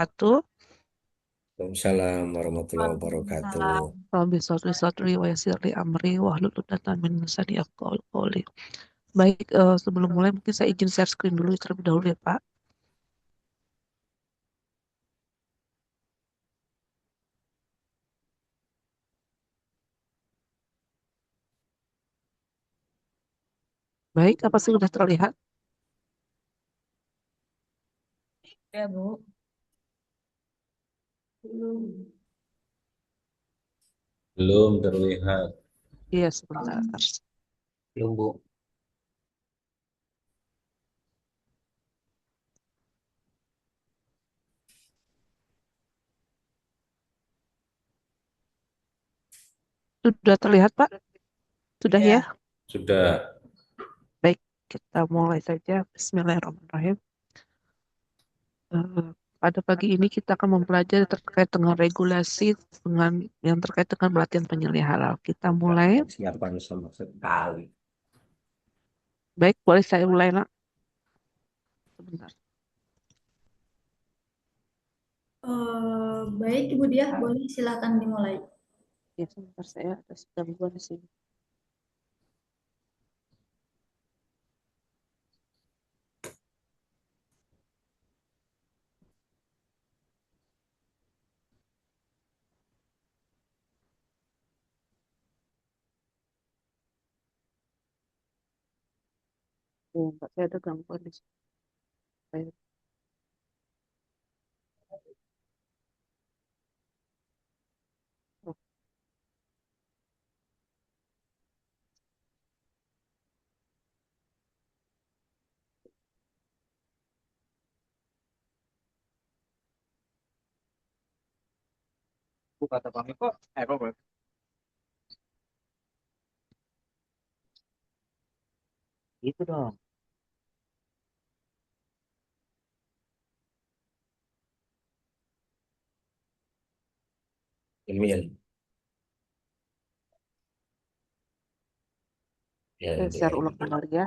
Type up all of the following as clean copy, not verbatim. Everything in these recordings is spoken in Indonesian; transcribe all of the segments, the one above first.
wabarakatuh. Waalaikumsalam warahmatullahi wabarakatuh. Rabbi sholli sadri wa yassir li amri wahlul 'uqdatam min lisani yafqahu qawli. Baik, sebelum mulai mungkin saya izin share screen dulu terlebih dahulu ya Pak. Baik, apa sudah terlihat? Ya, Bu. Belum terlihat. Iya, sebentar. Belum, Bu. Sudah terlihat Pak? Sudah ya? Ya. Sudah. Baik, kita mulai saja. Bismillahirrahmanirrahim. Eh, Pada pagi ini kita akan mempelajari terkait dengan regulasi dengan yang terkait dengan pelatihan penyelenggaraan halal. Kita mulai. Siapan sama sekali. Baik, boleh saya mulai nak? Sebentar. Baik, Ibu Diah, boleh silakan dimulai. Ya, sebentar saya ada gangguan di sini. Ya, Mbak, saya ada gangguan di sini. Saya- oh, Buka kata kami kok, kok gitu dong. Emil. Ya, saya share ulang kembali ya.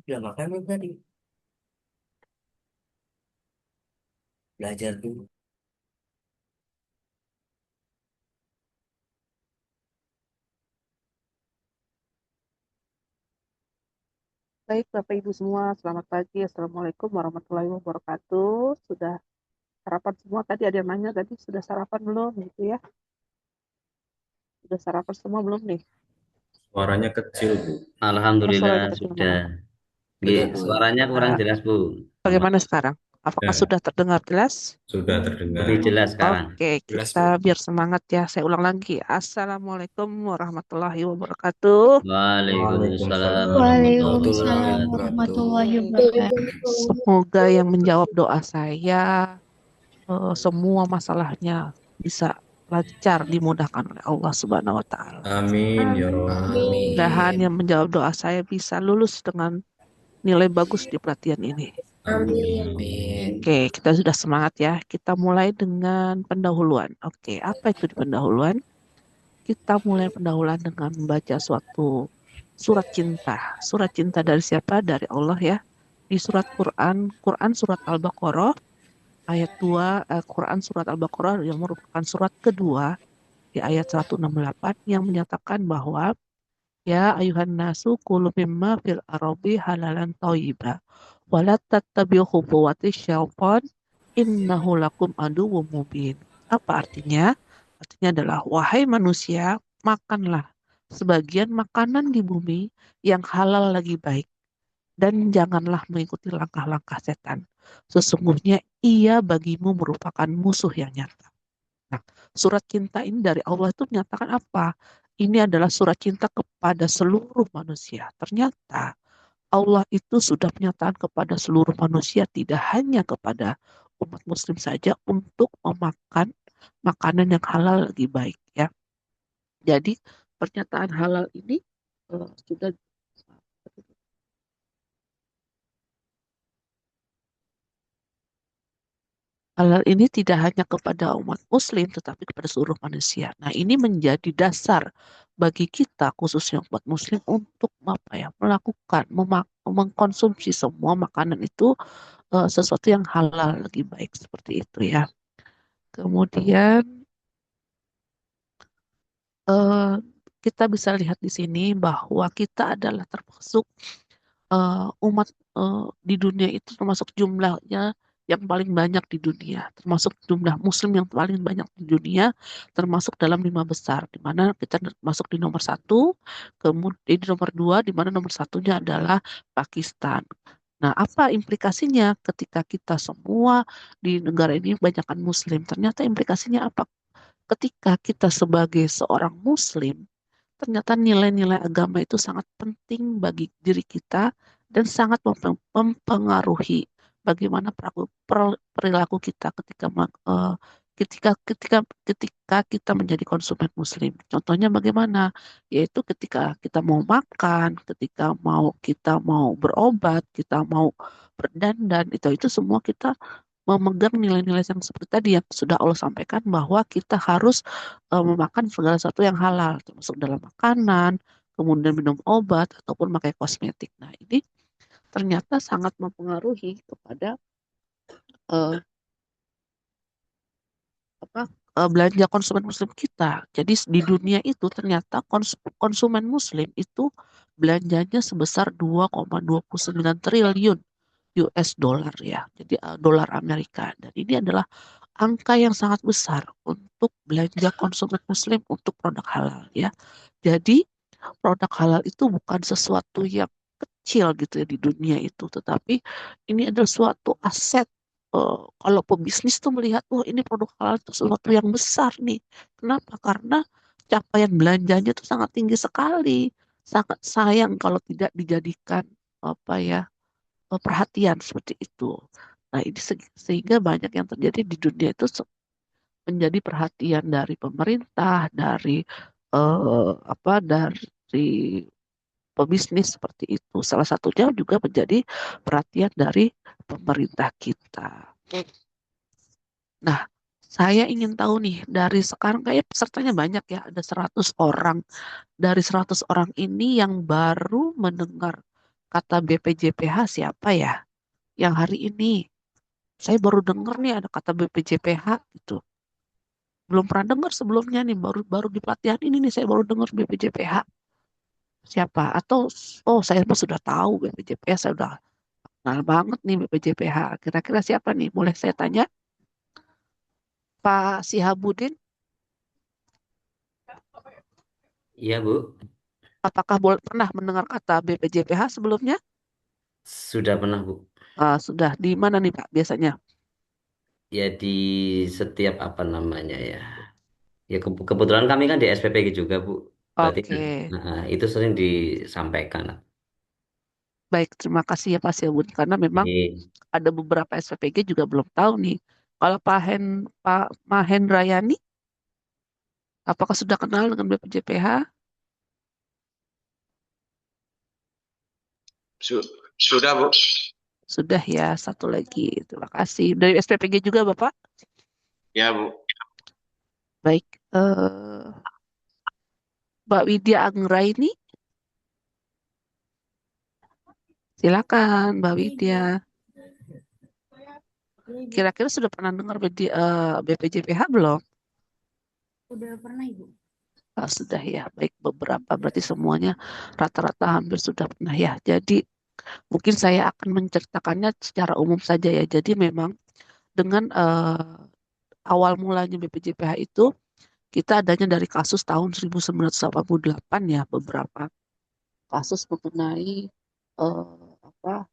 ya makanya tadi belajar dulu. Baik, Bapak Ibu semua, selamat pagi. Assalamualaikum warahmatullahi wabarakatuh. Sudah sarapan semua? Tadi ada yang nanya tadi sudah sarapan belum gitu ya? Sudah sarapan semua belum nih? Suaranya kecil, Bu. Oh, Alhamdulillah suaranya kecil sudah. mana? Nggih, Sudah, Bu. suaranya kurang Nah, jelas, Bu. Mohon bagaimana maaf. sekarang? Apakah Ya, sudah terdengar jelas? sudah terdengar. Lebih jelas sekarang. Oke, Jelas, kita Bu. biar semangat ya. Saya ulang lagi. Assalamualaikum warahmatullahi wabarakatuh. Waalaikumsalam Waalaikumsalam warahmatullahi warahmatullahi Waalaikumsalam wabarakatuh. warahmatullahi wabarakatuh. wabarakatuh. Semoga yang menjawab doa saya, semua masalahnya bisa lancar dimudahkan oleh Allah Subhanahu wa taala. Amin ya Rob. Mudah-mudahan Amin. yang menjawab doa saya bisa lulus dengan nilai bagus di pelatihan ini. Amin. Oke, kita sudah semangat ya. Kita mulai dengan pendahuluan. Oke, apa itu di pendahuluan? Kita mulai pendahuluan dengan membaca suatu surat cinta. Surat cinta dari siapa? Dari Allah ya. Di surat Quran, Quran surat Al-Baqarah ayat 2, Quran surat Al-Baqarah yang merupakan surat kedua di ayat 168 yang menyatakan bahwa ya ayuhan nasu kulu mimma fil arabi halalan thayyiba wala tattabi'u khutuwati syaitan innahu lakum aduwwum mubin. Apa artinya? Artinya adalah wahai manusia, makanlah sebagian makanan di bumi yang halal lagi baik dan janganlah mengikuti langkah-langkah setan. Sesungguhnya ia bagimu merupakan musuh yang nyata. Nah, surat cinta ini dari Allah itu menyatakan apa? Ini adalah surat cinta kepada seluruh manusia. Ternyata Allah itu sudah menyatakan kepada seluruh manusia, tidak hanya kepada umat muslim saja untuk memakan makanan yang halal lagi baik ya. Jadi pernyataan halal ini sudah halal ini tidak hanya kepada umat muslim tetapi kepada seluruh manusia. Nah, ini menjadi dasar bagi kita khususnya umat muslim untuk apa ya melakukan mengkonsumsi semua makanan itu sesuatu yang halal lebih baik seperti itu ya. Kemudian eh, kita bisa lihat di sini bahwa kita adalah termasuk umat di dunia itu termasuk jumlahnya yang paling banyak di dunia, termasuk jumlah muslim yang paling banyak di dunia, termasuk dalam 5 besar, di mana kita masuk di nomor satu, kemudian di nomor dua, di mana nomor satunya adalah Pakistan. Nah, apa implikasinya ketika kita semua di negara ini banyakkan muslim? Ternyata implikasinya apa? Ketika kita sebagai seorang muslim, ternyata nilai-nilai agama itu sangat penting bagi diri kita dan sangat mempengaruhi bagaimana perilaku kita ketika kita menjadi konsumen muslim. Contohnya bagaimana? Yaitu ketika kita mau makan, ketika kita mau berobat, kita mau berdandan, itu semua kita memegang nilai-nilai yang seperti tadi yang sudah Allah sampaikan bahwa kita harus memakan segala sesuatu yang halal, termasuk dalam makanan, kemudian minum obat ataupun pakai kosmetik. Nah, ini ternyata sangat mempengaruhi kepada eh, apa belanja konsumen muslim kita. Jadi di dunia itu ternyata konsumen muslim itu belanjanya sebesar 2,29 triliun US dollar ya. Jadi dolar Amerika. Dan ini adalah angka yang sangat besar untuk belanja konsumen muslim untuk produk halal ya. Jadi produk halal itu bukan sesuatu yang kecil gitu ya di dunia itu, tetapi ini adalah suatu aset. Kalau pebisnis tuh melihat, oh ini produk halal itu sesuatu yang besar nih. Kenapa? Karena capaian belanjanya itu sangat tinggi sekali. Sangat sayang kalau tidak dijadikan apa ya perhatian seperti itu. Nah, ini sehingga banyak yang terjadi di dunia itu menjadi perhatian dari pemerintah, dari dari pebisnis seperti itu. Salah satunya juga menjadi perhatian dari pemerintah kita. Nah, saya ingin tahu nih, dari sekarang kayak pesertanya banyak ya, ada 100 orang. Dari 100 orang ini yang baru mendengar kata BPJPH siapa ya? Yang hari ini saya baru dengar nih ada kata BPJPH gitu. Belum pernah dengar sebelumnya nih, baru baru di pelatihan ini nih saya baru dengar BPJPH siapa. Atau oh saya mah sudah tahu BPJPH, saya udah kenal banget nih BPJPH. Kira-kira siapa nih? Boleh saya tanya? Pak Sihabudin, Iya, Bu. apakah pernah mendengar kata BPJPH sebelumnya? Sudah pernah, Bu. Sudah. Di mana nih Pak biasanya? Ya di setiap apa namanya ya. Ya kebetulan kami kan di SPPG juga, Bu. Berarti Oke, itu sering disampaikan. baik. Terima kasih ya Pak Sihabudin. Karena memang Jadi, ada beberapa SPPG juga belum tahu nih. Kalau Pak Mahendrayani, apakah sudah kenal dengan BPJPH? Sudah, Bu. Sudah ya, satu lagi. Terima kasih. Dari SPPG juga Bapak? Ya, Bu. Baik. Mbak Widya Anggraini, silakan Mbak Widya. Kira-kira sudah pernah dengar BPJPH belum? Udah pernah, Ibu. Sudah ya, baik beberapa. Berarti semuanya rata-rata hampir sudah pernah ya. Jadi mungkin saya akan menceritakannya secara umum saja ya. Jadi memang dengan awal mulanya BPJPH itu kita adanya dari kasus tahun 1988 ya, beberapa kasus mengenai apa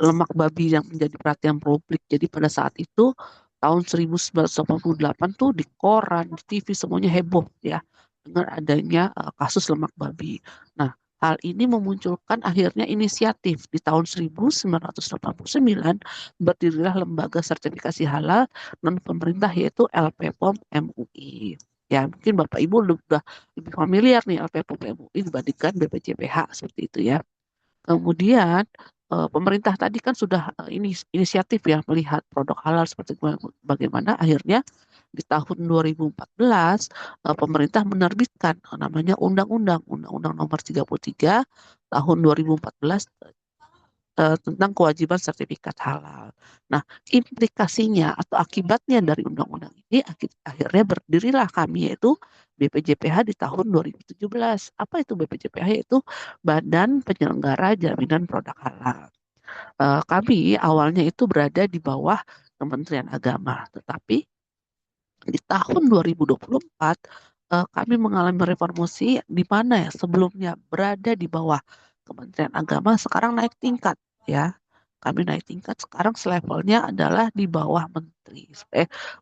lemak babi yang menjadi perhatian publik. Jadi pada saat itu tahun 1988 tuh di koran, di TV semuanya heboh ya dengan adanya kasus lemak babi. Nah, hal ini memunculkan akhirnya inisiatif di tahun 1989 berdirilah lembaga sertifikasi halal non pemerintah yaitu LPPOM MUI. Ya, mungkin Bapak Ibu sudah lebih familiar nih LPPOM MUI dibandingkan BPJPH seperti itu ya. Kemudian pemerintah tadi kan sudah ini inisiatif ya melihat produk halal seperti bagaimana akhirnya di tahun 2014 pemerintah menerbitkan namanya Undang-Undang Nomor 33 tahun 2014 tentang kewajiban sertifikat halal. Nah, implikasinya atau akibatnya dari undang-undang ini akhirnya berdirilah kami yaitu BPJPH di tahun 2017. Apa itu BPJPH? Yaitu Badan Penyelenggara Jaminan Produk Halal. Kami awalnya itu berada di bawah Kementerian Agama, tetapi di tahun 2024 kami mengalami reformasi di mana ya sebelumnya berada di bawah Kementerian Agama sekarang naik tingkat ya. Kami naik tingkat sekarang selevelnya adalah di bawah menteri.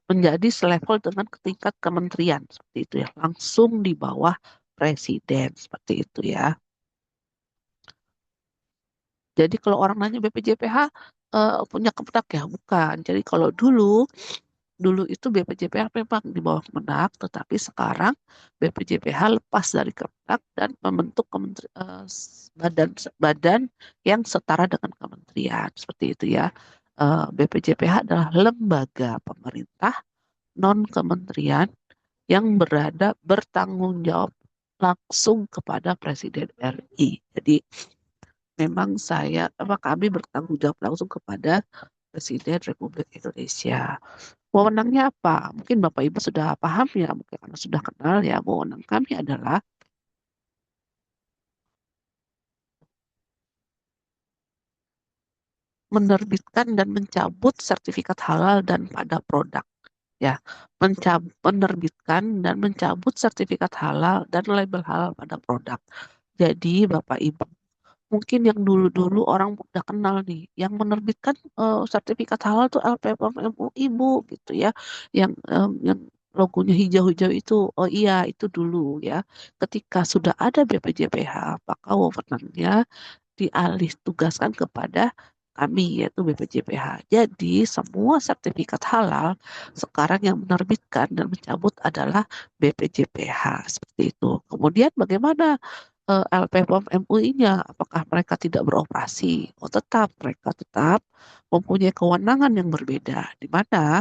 Menjadi selevel dengan tingkat kementerian seperti itu ya. Langsung di bawah presiden seperti itu ya. Jadi kalau orang nanya BPJPH punya Kemenak ya, bukan. Jadi kalau dulu itu BPJPH memang di bawah Kemenak, tetapi sekarang BPJPH lepas dari Kemenak dan membentuk badan badan yang setara dengan kementerian seperti itu ya. BPJPH adalah lembaga pemerintah non kementerian yang bertanggung jawab langsung kepada Presiden RI. Jadi memang kami bertanggung jawab langsung kepada Presiden Republik Indonesia. Wewenangnya apa? Mungkin Bapak Ibu sudah paham ya, mungkin karena sudah kenal ya, wewenang kami adalah menerbitkan dan mencabut sertifikat halal dan pada produk. Ya, menerbitkan dan mencabut sertifikat halal dan label halal pada produk. Jadi Bapak Ibu, mungkin yang dulu-dulu orang udah kenal nih, yang menerbitkan sertifikat halal tuh LPPOM MUI Bu gitu ya, yang logonya hijau-hijau itu, oh iya itu dulu ya. Ketika sudah ada BPJPH, maka wewenangnya dialih tugaskan kepada kami yaitu BPJPH. Jadi semua sertifikat halal sekarang yang menerbitkan dan mencabut adalah BPJPH seperti itu. Kemudian bagaimana LPPOM MUI-nya? Apakah mereka tidak beroperasi? Oh tetap, mereka tetap mempunyai kewenangan yang berbeda. Di mana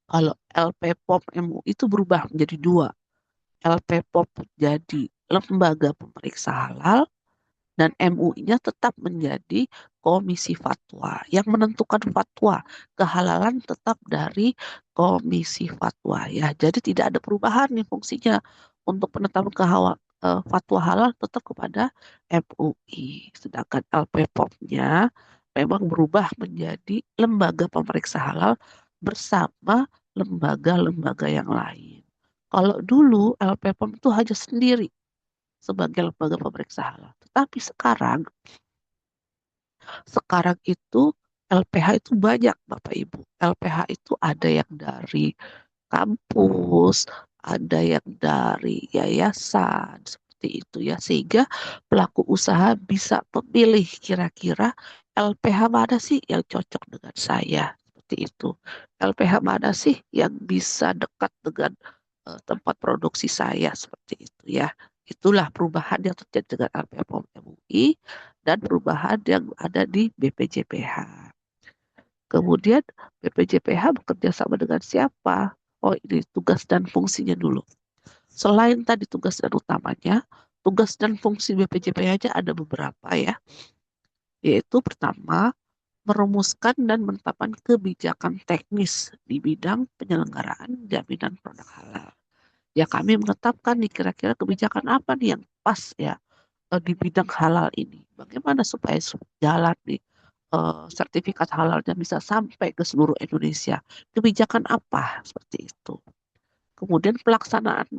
kalau LPPOM MUI itu berubah menjadi dua. LPPOM jadi lembaga pemeriksa halal dan MUI-nya tetap menjadi komisi fatwa yang menentukan fatwa. Kehalalan tetap dari komisi fatwa ya. Jadi tidak ada perubahan nih fungsinya untuk penetapan fatwa halal tetap kepada MUI. Sedangkan LPPOM-nya memang berubah menjadi lembaga pemeriksa halal bersama lembaga-lembaga yang lain. Kalau dulu LPPOM itu hanya sendiri sebagai lembaga pemeriksa halal. Tetapi sekarang itu LPH itu banyak Bapak Ibu. LPH itu ada yang dari kampus, ada yang dari yayasan, seperti itu ya. Sehingga pelaku usaha bisa memilih kira-kira LPH mana sih yang cocok dengan saya. Seperti itu. LPH mana sih yang bisa dekat dengan tempat produksi saya. Seperti itu ya. Itulah perubahan yang terjadi dengan LPH MUI dan perubahan yang ada di BPJPH. Kemudian BPJPH bekerja sama dengan siapa? Oh ini tugas dan fungsinya dulu. Selain tadi tugas dan utamanya, tugas dan fungsi BPJPH aja ada beberapa ya. Yaitu pertama, merumuskan dan menetapkan kebijakan teknis di bidang penyelenggaraan jaminan produk halal. Ya kami menetapkan nih kira-kira kebijakan apa nih yang pas ya di bidang halal ini. Bagaimana supaya jalan nih sertifikat halalnya bisa sampai ke seluruh Indonesia. Kebijakan apa seperti itu. Kemudian pelaksanaan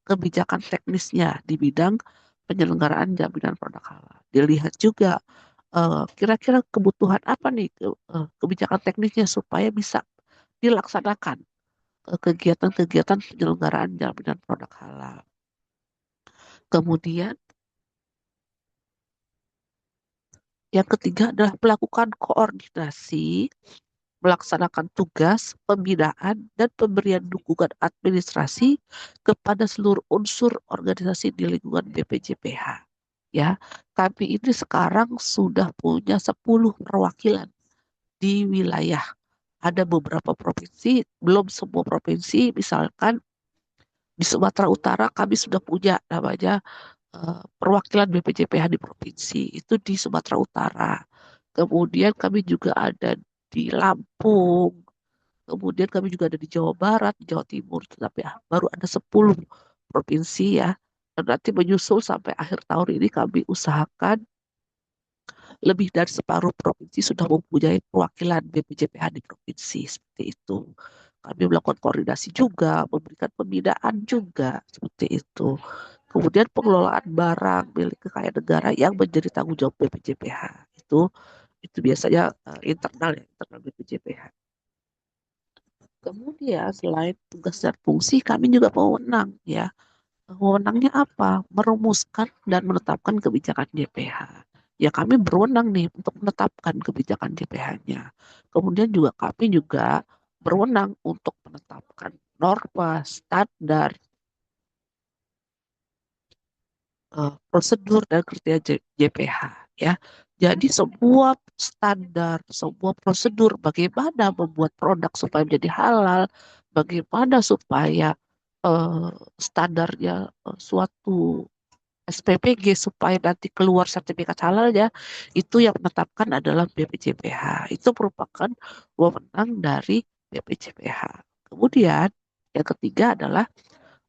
kebijakan teknisnya di bidang penyelenggaraan jaminan produk halal. Dilihat juga kira-kira kebutuhan apa nih kebijakan teknisnya supaya bisa dilaksanakan kegiatan-kegiatan penyelenggaraan jaminan produk halal. Kemudian yang ketiga adalah melakukan koordinasi, melaksanakan tugas, pembinaan, dan pemberian dukungan administrasi kepada seluruh unsur organisasi di lingkungan BPJPH. ya. Kami ini sekarang sudah punya 10 perwakilan di wilayah. Ada beberapa provinsi, belum semua provinsi, misalkan di Sumatera Utara kami sudah punya namanya perwakilan BPJPH di provinsi, itu di Sumatera Utara. Kemudian kami juga ada di Lampung, kemudian kami juga ada di Jawa Barat, di Jawa Timur, tetapi baru ada 10 provinsi ya. Dan nanti menyusul sampai akhir tahun ini kami usahakan lebih dari separuh provinsi sudah mempunyai perwakilan BPJPH di provinsi seperti itu. Kami melakukan koordinasi juga, memberikan pembinaan juga seperti itu. Kemudian pengelolaan barang milik kekayaan negara yang menjadi tanggung jawab BPJPH itu biasanya internal ya, internal BPJPH. Kemudian selain tugas dan fungsi, kami juga wewenang ya. Wewenangnya apa? Merumuskan dan menetapkan kebijakan JPH. Ya kami berwenang nih untuk menetapkan kebijakan JPH-nya. Kemudian juga kami juga berwenang untuk menetapkan norma, standar, prosedur dan kriteria JPH ya. Jadi sebuah standar, sebuah prosedur bagaimana membuat produk supaya menjadi halal, bagaimana supaya standarnya suatu SPPG supaya nanti keluar sertifikat halalnya, itu yang menetapkan adalah BPJPH. Itu merupakan wewenang dari BPJPH. Kemudian yang ketiga adalah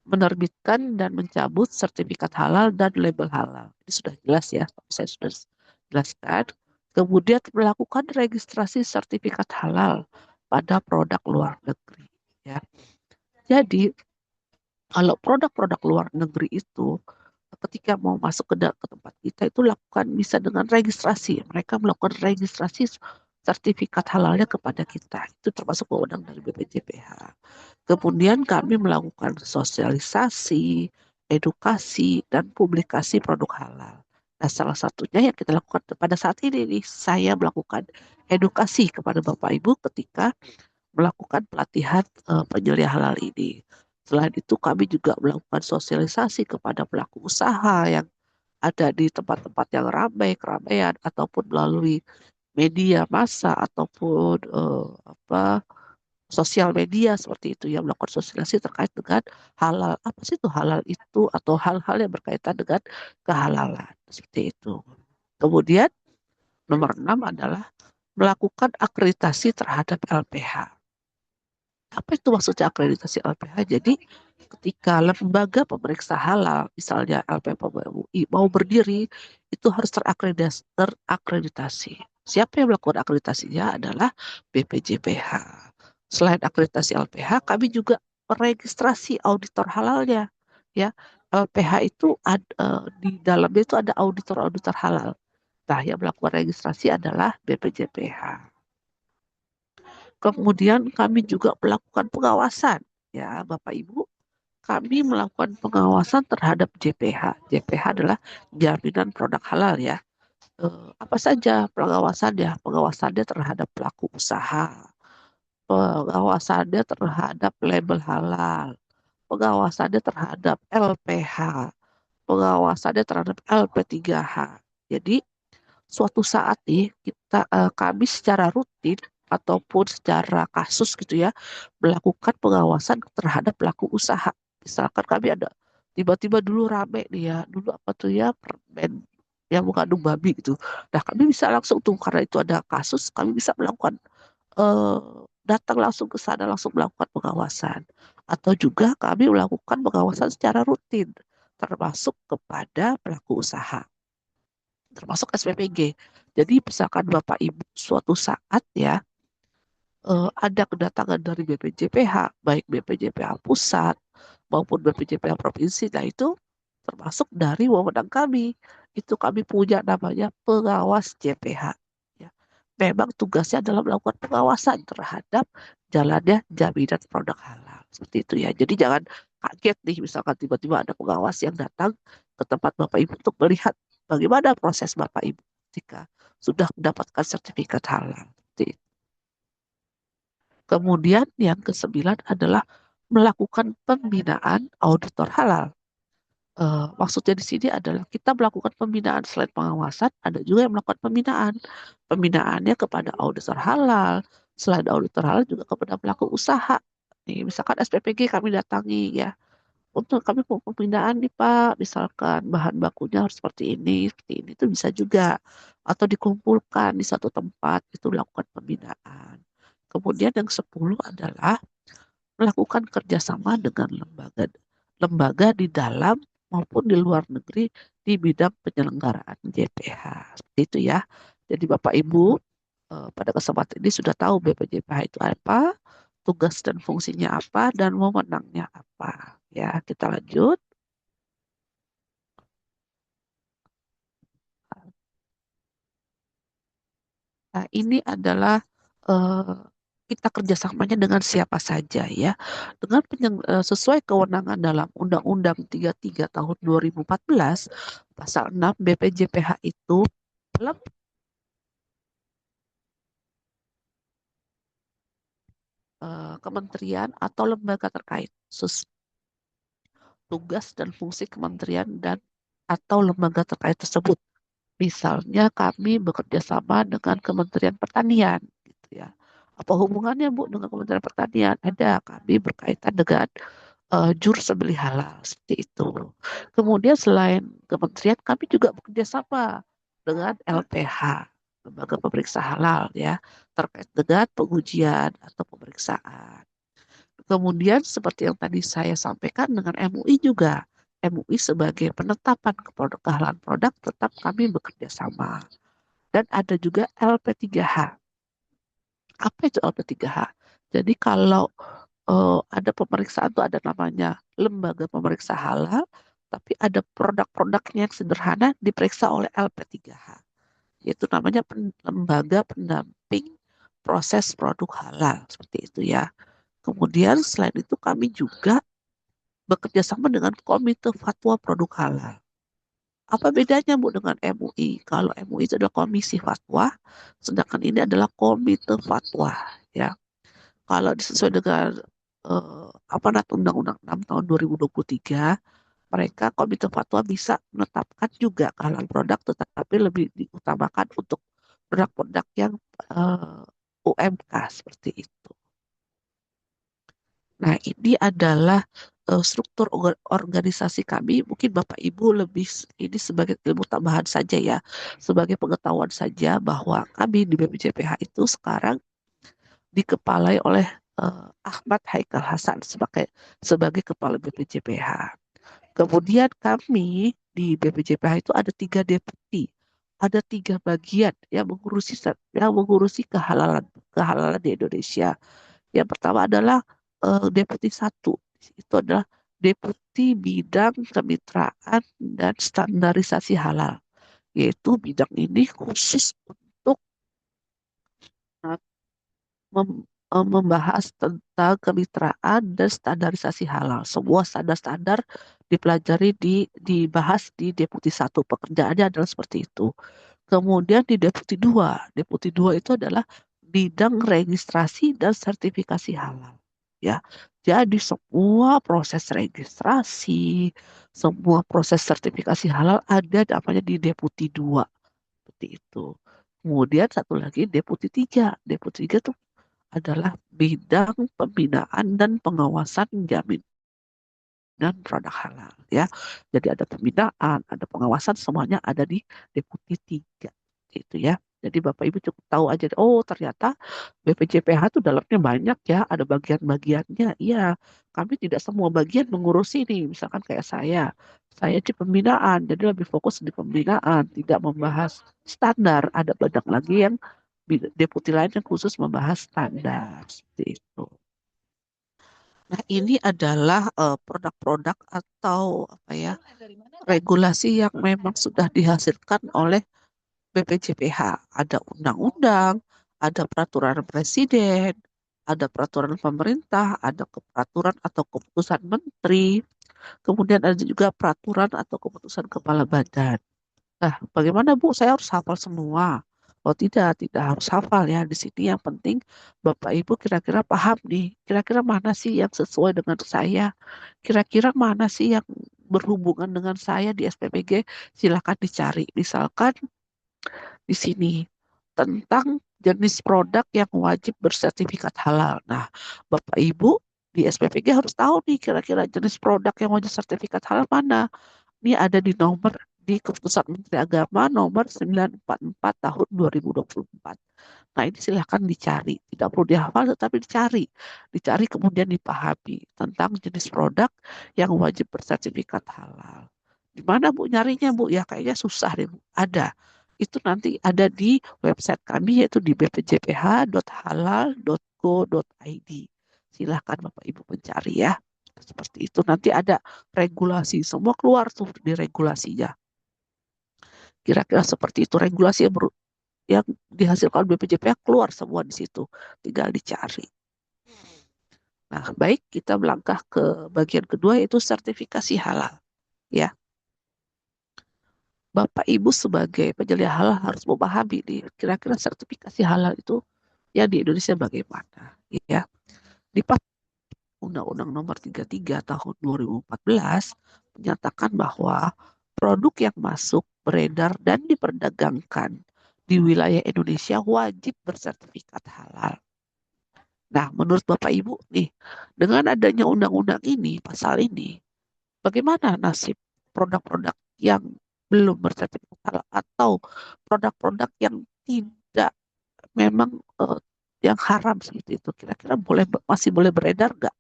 menerbitkan dan mencabut sertifikat halal dan label halal. Ini sudah jelas ya, saya sudah jelaskan. Kemudian melakukan registrasi sertifikat halal pada produk luar negeri. Ya. Jadi kalau produk-produk luar negeri itu ketika mau masuk ke tempat kita itu lakukan bisa dengan registrasi. Mereka melakukan registrasi sertifikat halalnya kepada kita. Itu termasuk wewenang dari BPJPH. Kemudian kami melakukan sosialisasi, edukasi, dan publikasi produk halal. Nah, salah satunya yang kita lakukan pada saat ini nih, saya melakukan edukasi kepada Bapak Ibu ketika melakukan pelatihan penyelia halal ini. Selain itu, kami juga melakukan sosialisasi kepada pelaku usaha yang ada di tempat-tempat yang ramai, keramaian, ataupun melalui media massa ataupun sosial media seperti itu yang melakukan sosialisasi terkait dengan halal. Apa sih itu halal itu atau hal-hal yang berkaitan dengan kehalalan seperti itu. Kemudian nomor 6 adalah melakukan akreditasi terhadap LPH. Apa itu maksudnya akreditasi LPH? Jadi ketika lembaga pemeriksa halal, misalnya LPH MUI mau berdiri, itu harus terakreditasi. Siapa yang melakukan akreditasinya adalah BPJPH. Selain akreditasi LPH, kami juga meregistrasi auditor halalnya. Ya, LPH itu di dalamnya itu ada auditor-auditor halal. Nah, yang melakukan registrasi adalah BPJPH. Kemudian kami juga melakukan pengawasan. Ya, Bapak Ibu, kami melakukan pengawasan terhadap JPH. JPH adalah jaminan produk halal ya. Apa saja pengawasannya? Pengawasannya terhadap pelaku usaha, pengawasannya terhadap label halal, pengawasannya terhadap LPH, pengawasannya terhadap LP3H. Jadi suatu saat nih kami secara rutin ataupun secara kasus gitu ya melakukan pengawasan terhadap pelaku usaha. Misalkan kami ada tiba-tiba dulu rame nih ya, dulu apa tuh ya permen yang mengandung babi gitu. Nah kami bisa langsung tuh karena itu ada kasus kami bisa melakukan eh, datang langsung ke sana langsung melakukan pengawasan atau juga kami melakukan pengawasan secara rutin termasuk kepada pelaku usaha termasuk SPPG. Jadi misalkan Bapak Ibu suatu saat ya ada kedatangan dari BPJPH, baik BPJPH pusat maupun BPJPH provinsi, nah itu termasuk dari wewenang kami. Itu kami punya namanya pengawas JPH. Ya. Memang tugasnya adalah melakukan pengawasan terhadap jalannya jaminan produk halal. Seperti itu ya. Jadi jangan kaget nih misalkan tiba-tiba ada pengawas yang datang ke tempat Bapak Ibu untuk melihat bagaimana proses Bapak Ibu ketika sudah mendapatkan sertifikat halal. Seperti itu. Kemudian yang ke-9 adalah melakukan pembinaan auditor halal. Maksudnya di sini adalah kita melakukan pembinaan selain pengawasan, ada juga yang melakukan pembinaan. Pembinaannya kepada auditor halal, selain auditor halal juga kepada pelaku usaha. Nih, misalkan SPPG kami datangi ya, untuk kami mau pembinaan nih Pak, misalkan bahan bakunya harus seperti ini itu bisa juga. Atau dikumpulkan di satu tempat, itu dilakukan pembinaan. Kemudian yang 10 adalah melakukan kerjasama dengan lembaga di dalam maupun di luar negeri di bidang penyelenggaraan JPH. Seperti itu ya. Jadi Bapak Ibu pada kesempatan ini sudah tahu BPJPH itu apa, tugas dan fungsinya apa, dan wewenangnya apa. Ya, kita lanjut. Nah, ini adalah eh, kita kerjasamanya dengan siapa saja ya. Dengan sesuai kewenangan dalam Undang-Undang 33 tahun 2014 pasal 6 BPJPH itu kementerian atau lembaga terkait. Tugas dan fungsi kementerian dan atau lembaga terkait tersebut. Misalnya kami bekerja sama dengan Kementerian Pertanian, gitu ya. Apa hubungannya Bu dengan Kementerian Pertanian? Ada, kami berkaitan dengan juru sembelih halal seperti itu. Kemudian selain kementerian, kami juga bekerja sama dengan LPH, lembaga pemeriksa halal ya, terkait dengan pengujian atau pemeriksaan. Kemudian seperti yang tadi saya sampaikan dengan MUI juga. MUI sebagai penetapan kehalalan produk tetap kami bekerja sama. Dan ada juga LP3H. Apa itu LP3H? Jadi kalau ada pemeriksaan itu ada namanya lembaga pemeriksa halal, tapi ada produk-produknya yang sederhana diperiksa oleh LP3H. Yaitu namanya lembaga pendamping proses produk halal. Seperti itu ya. Kemudian selain itu kami juga bekerja sama dengan Komite Fatwa Produk Halal. Apa bedanya Bu dengan MUI? Kalau MUI itu adalah Komisi Fatwa, sedangkan ini adalah Komite Fatwa. Ya, kalau sesuai dengan amanat Undang-Undang 6 tahun 2023, mereka Komite Fatwa bisa menetapkan juga kehalalan produk, tetapi lebih diutamakan untuk produk-produk yang UMK seperti itu. Nah, ini adalah struktur organisasi kami. Mungkin Bapak Ibu lebih ini sebagai ilmu tambahan saja ya, sebagai pengetahuan saja bahwa kami di BPJPH itu sekarang dikepalai oleh Ahmad Haikal Hasan sebagai kepala BPJPH. Kemudian kami di BPJPH itu ada 3 deputi, ada 3 bagian yang mengurusi kehalalan di Indonesia. Yang pertama adalah Deputi 1. Itu adalah Deputi Bidang Kemitraan dan Standarisasi Halal. Yaitu bidang ini khusus untuk membahas tentang kemitraan dan standarisasi halal. Semua standar-standar dipelajari dibahas di Deputi 1. Pekerjaannya adalah seperti itu. Kemudian di Deputi 2. Deputi 2 itu adalah bidang registrasi dan sertifikasi halal. Ya, jadi semua proses registrasi, semua proses sertifikasi halal ada namanya di Deputi 2. Seperti itu. Kemudian satu lagi Deputi 3. Deputi 3 itu adalah bidang pembinaan dan pengawasan jaminan produk halal ya. Jadi ada pembinaan, ada pengawasan, semuanya ada di Deputi 3. Itu ya. Jadi Bapak Ibu cukup tahu aja, oh ternyata BPJPH itu dalamnya banyak ya, ada bagian-bagiannya. Iya, kami tidak semua bagian mengurusi ini. Misalkan kayak saya di pembinaan, jadi lebih fokus di pembinaan, tidak membahas standar. Ada banyak lagi yang deputi lain yang khusus membahas standar. Seperti itu. Nah, ini adalah produk-produk atau apa ya, regulasi yang memang sudah dihasilkan oleh BPJPH. Ada undang-undang, ada peraturan presiden, ada peraturan pemerintah, ada peraturan atau keputusan menteri, kemudian ada juga peraturan atau keputusan kepala badan. Nah, bagaimana Bu? Saya harus hafal semua. Oh tidak harus hafal ya. Di sini yang penting Bapak Ibu kira-kira paham nih. Kira-kira mana sih yang sesuai dengan saya? Kira-kira mana sih yang berhubungan dengan saya di SPPG, silakan dicari. Misalkan di sini tentang jenis produk yang wajib bersertifikat halal. Nah, Bapak Ibu di SPPG harus tahu nih kira-kira jenis produk yang wajib sertifikat halal mana. Ini ada di Keputusan Menteri Agama nomor 944 tahun 2024. Nah, ini silahkan dicari. Tidak perlu dihafal, tetapi dicari. Dicari kemudian dipahami tentang jenis produk yang wajib bersertifikat halal. Di mana Bu nyarinya Bu? Ya kayaknya susah deh Bu. Ada. Itu nanti ada di website kami yaitu di bpjph.halal.go.id. Silahkan Bapak Ibu mencari ya. Seperti itu. Nanti ada regulasi. Semua keluar tuh di regulasinya. Kira-kira seperti itu. Regulasi yang dihasilkan BPJPH keluar semua di situ. Tinggal dicari. Nah, baik, kita melangkah ke bagian kedua yaitu sertifikasi halal. Ya. Bapak Ibu sebagai penyelia halal harus memahami nih, kira-kira sertifikasi halal itu ya di Indonesia bagaimana. Ya. Di Undang-Undang Nomor 33 Tahun 2014 menyatakan bahwa produk yang masuk, beredar, dan diperdagangkan di wilayah Indonesia wajib bersertifikat halal. Nah, menurut Bapak Ibu nih, dengan adanya undang-undang ini, pasal ini, bagaimana nasib produk-produk yang belum bersertifikat halal atau produk-produk yang tidak memang yang haram seperti itu? Kira-kira masih boleh beredar nggak?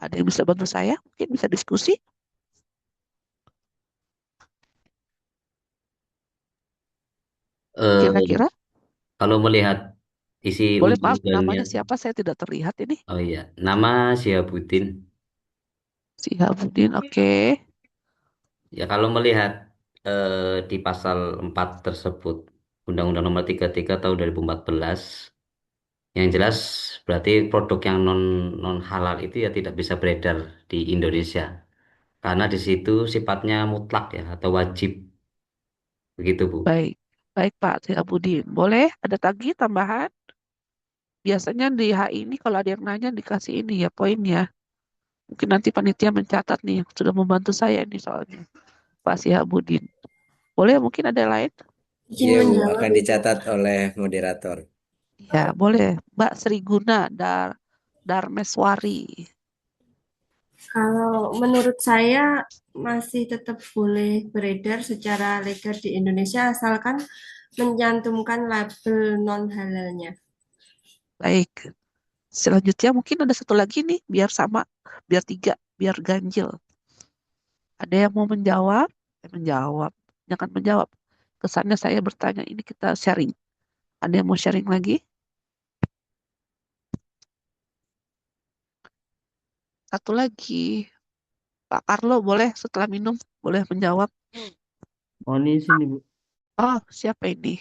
Ada yang bisa bantu saya? Mungkin bisa diskusi? Eh, Kira-kira? Kalau melihat isi Boleh, maaf, undang-undangnya, namanya siapa? Saya tidak terlihat ini. oh iya, nama Syihabuddin. Sihabudin, oke. Ya kalau melihat di pasal 4 tersebut, Undang-Undang Nomor 33 Tahun 2014, yang jelas berarti produk yang non halal itu ya tidak bisa beredar di Indonesia. Karena di situ sifatnya mutlak ya atau wajib. Begitu, Bu. Baik, baik Pak Sihabudin. Boleh ada lagi tambahan? Biasanya di HI ini kalau ada yang nanya dikasih ini ya poinnya. Mungkin nanti panitia mencatat nih yang sudah membantu saya ini soalnya. Pak Sihabudin. Boleh mungkin ada yang lain? Izin Iya, Bu, menjawab. akan dicatat oleh moderator. Ya, boleh. Mbak Sri Guna Darmeswari. Kalau menurut saya masih tetap boleh beredar secara legal di Indonesia asalkan mencantumkan label non halalnya. Baik. Selanjutnya mungkin ada satu lagi nih, biar sama, biar tiga, biar ganjil. Ada yang mau menjawab? Menjawab. Jangan menjawab. Kesannya saya bertanya, ini kita sharing. Ada yang mau sharing lagi? Satu lagi. Pak Carlo boleh setelah minum, boleh menjawab. Oh, ini sini, Bu. Oh, siapa ini?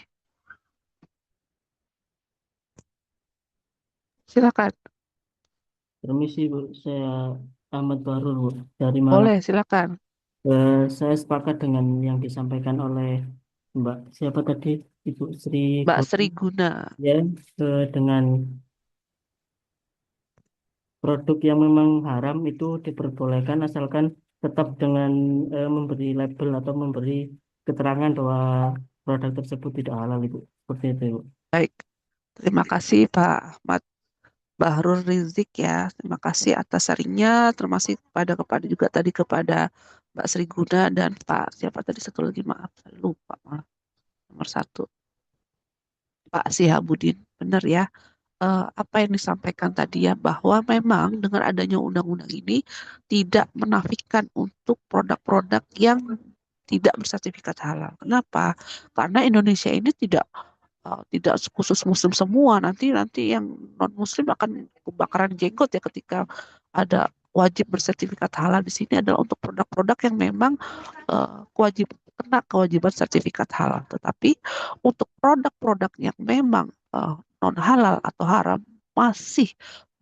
Silakan. Permisi, Bu. Saya Ahmad Bahrul, Bu, dari Malang. Boleh, silakan. Saya sepakat dengan yang disampaikan oleh Mbak siapa tadi? Ibu Sri Mbak Guna, Sri Guna. ya, dengan produk yang memang haram itu diperbolehkan asalkan tetap dengan memberi label atau memberi keterangan bahwa produk tersebut tidak halal, Ibu. Seperti itu, Ibu. Baik. Terima kasih Pak Ahmad Bahrul Rizik ya. Terima kasih atas sharingnya. Termasuk kepada juga tadi kepada Mbak Sri Guna dan Pak siapa tadi satu lagi maaf saya lupa maaf. Nomor satu Pak Sihabudin. Benar ya. Apa yang disampaikan tadi ya bahwa memang dengan adanya undang-undang ini tidak menafikan untuk produk-produk yang tidak bersertifikat halal. Kenapa? Karena Indonesia ini tidak khusus muslim semua. Nanti yang non muslim akan kebakaran jenggot ya ketika ada wajib bersertifikat halal. Di sini adalah untuk produk-produk yang memang kena kewajiban sertifikat halal. Tetapi untuk produk-produk yang memang non halal atau haram masih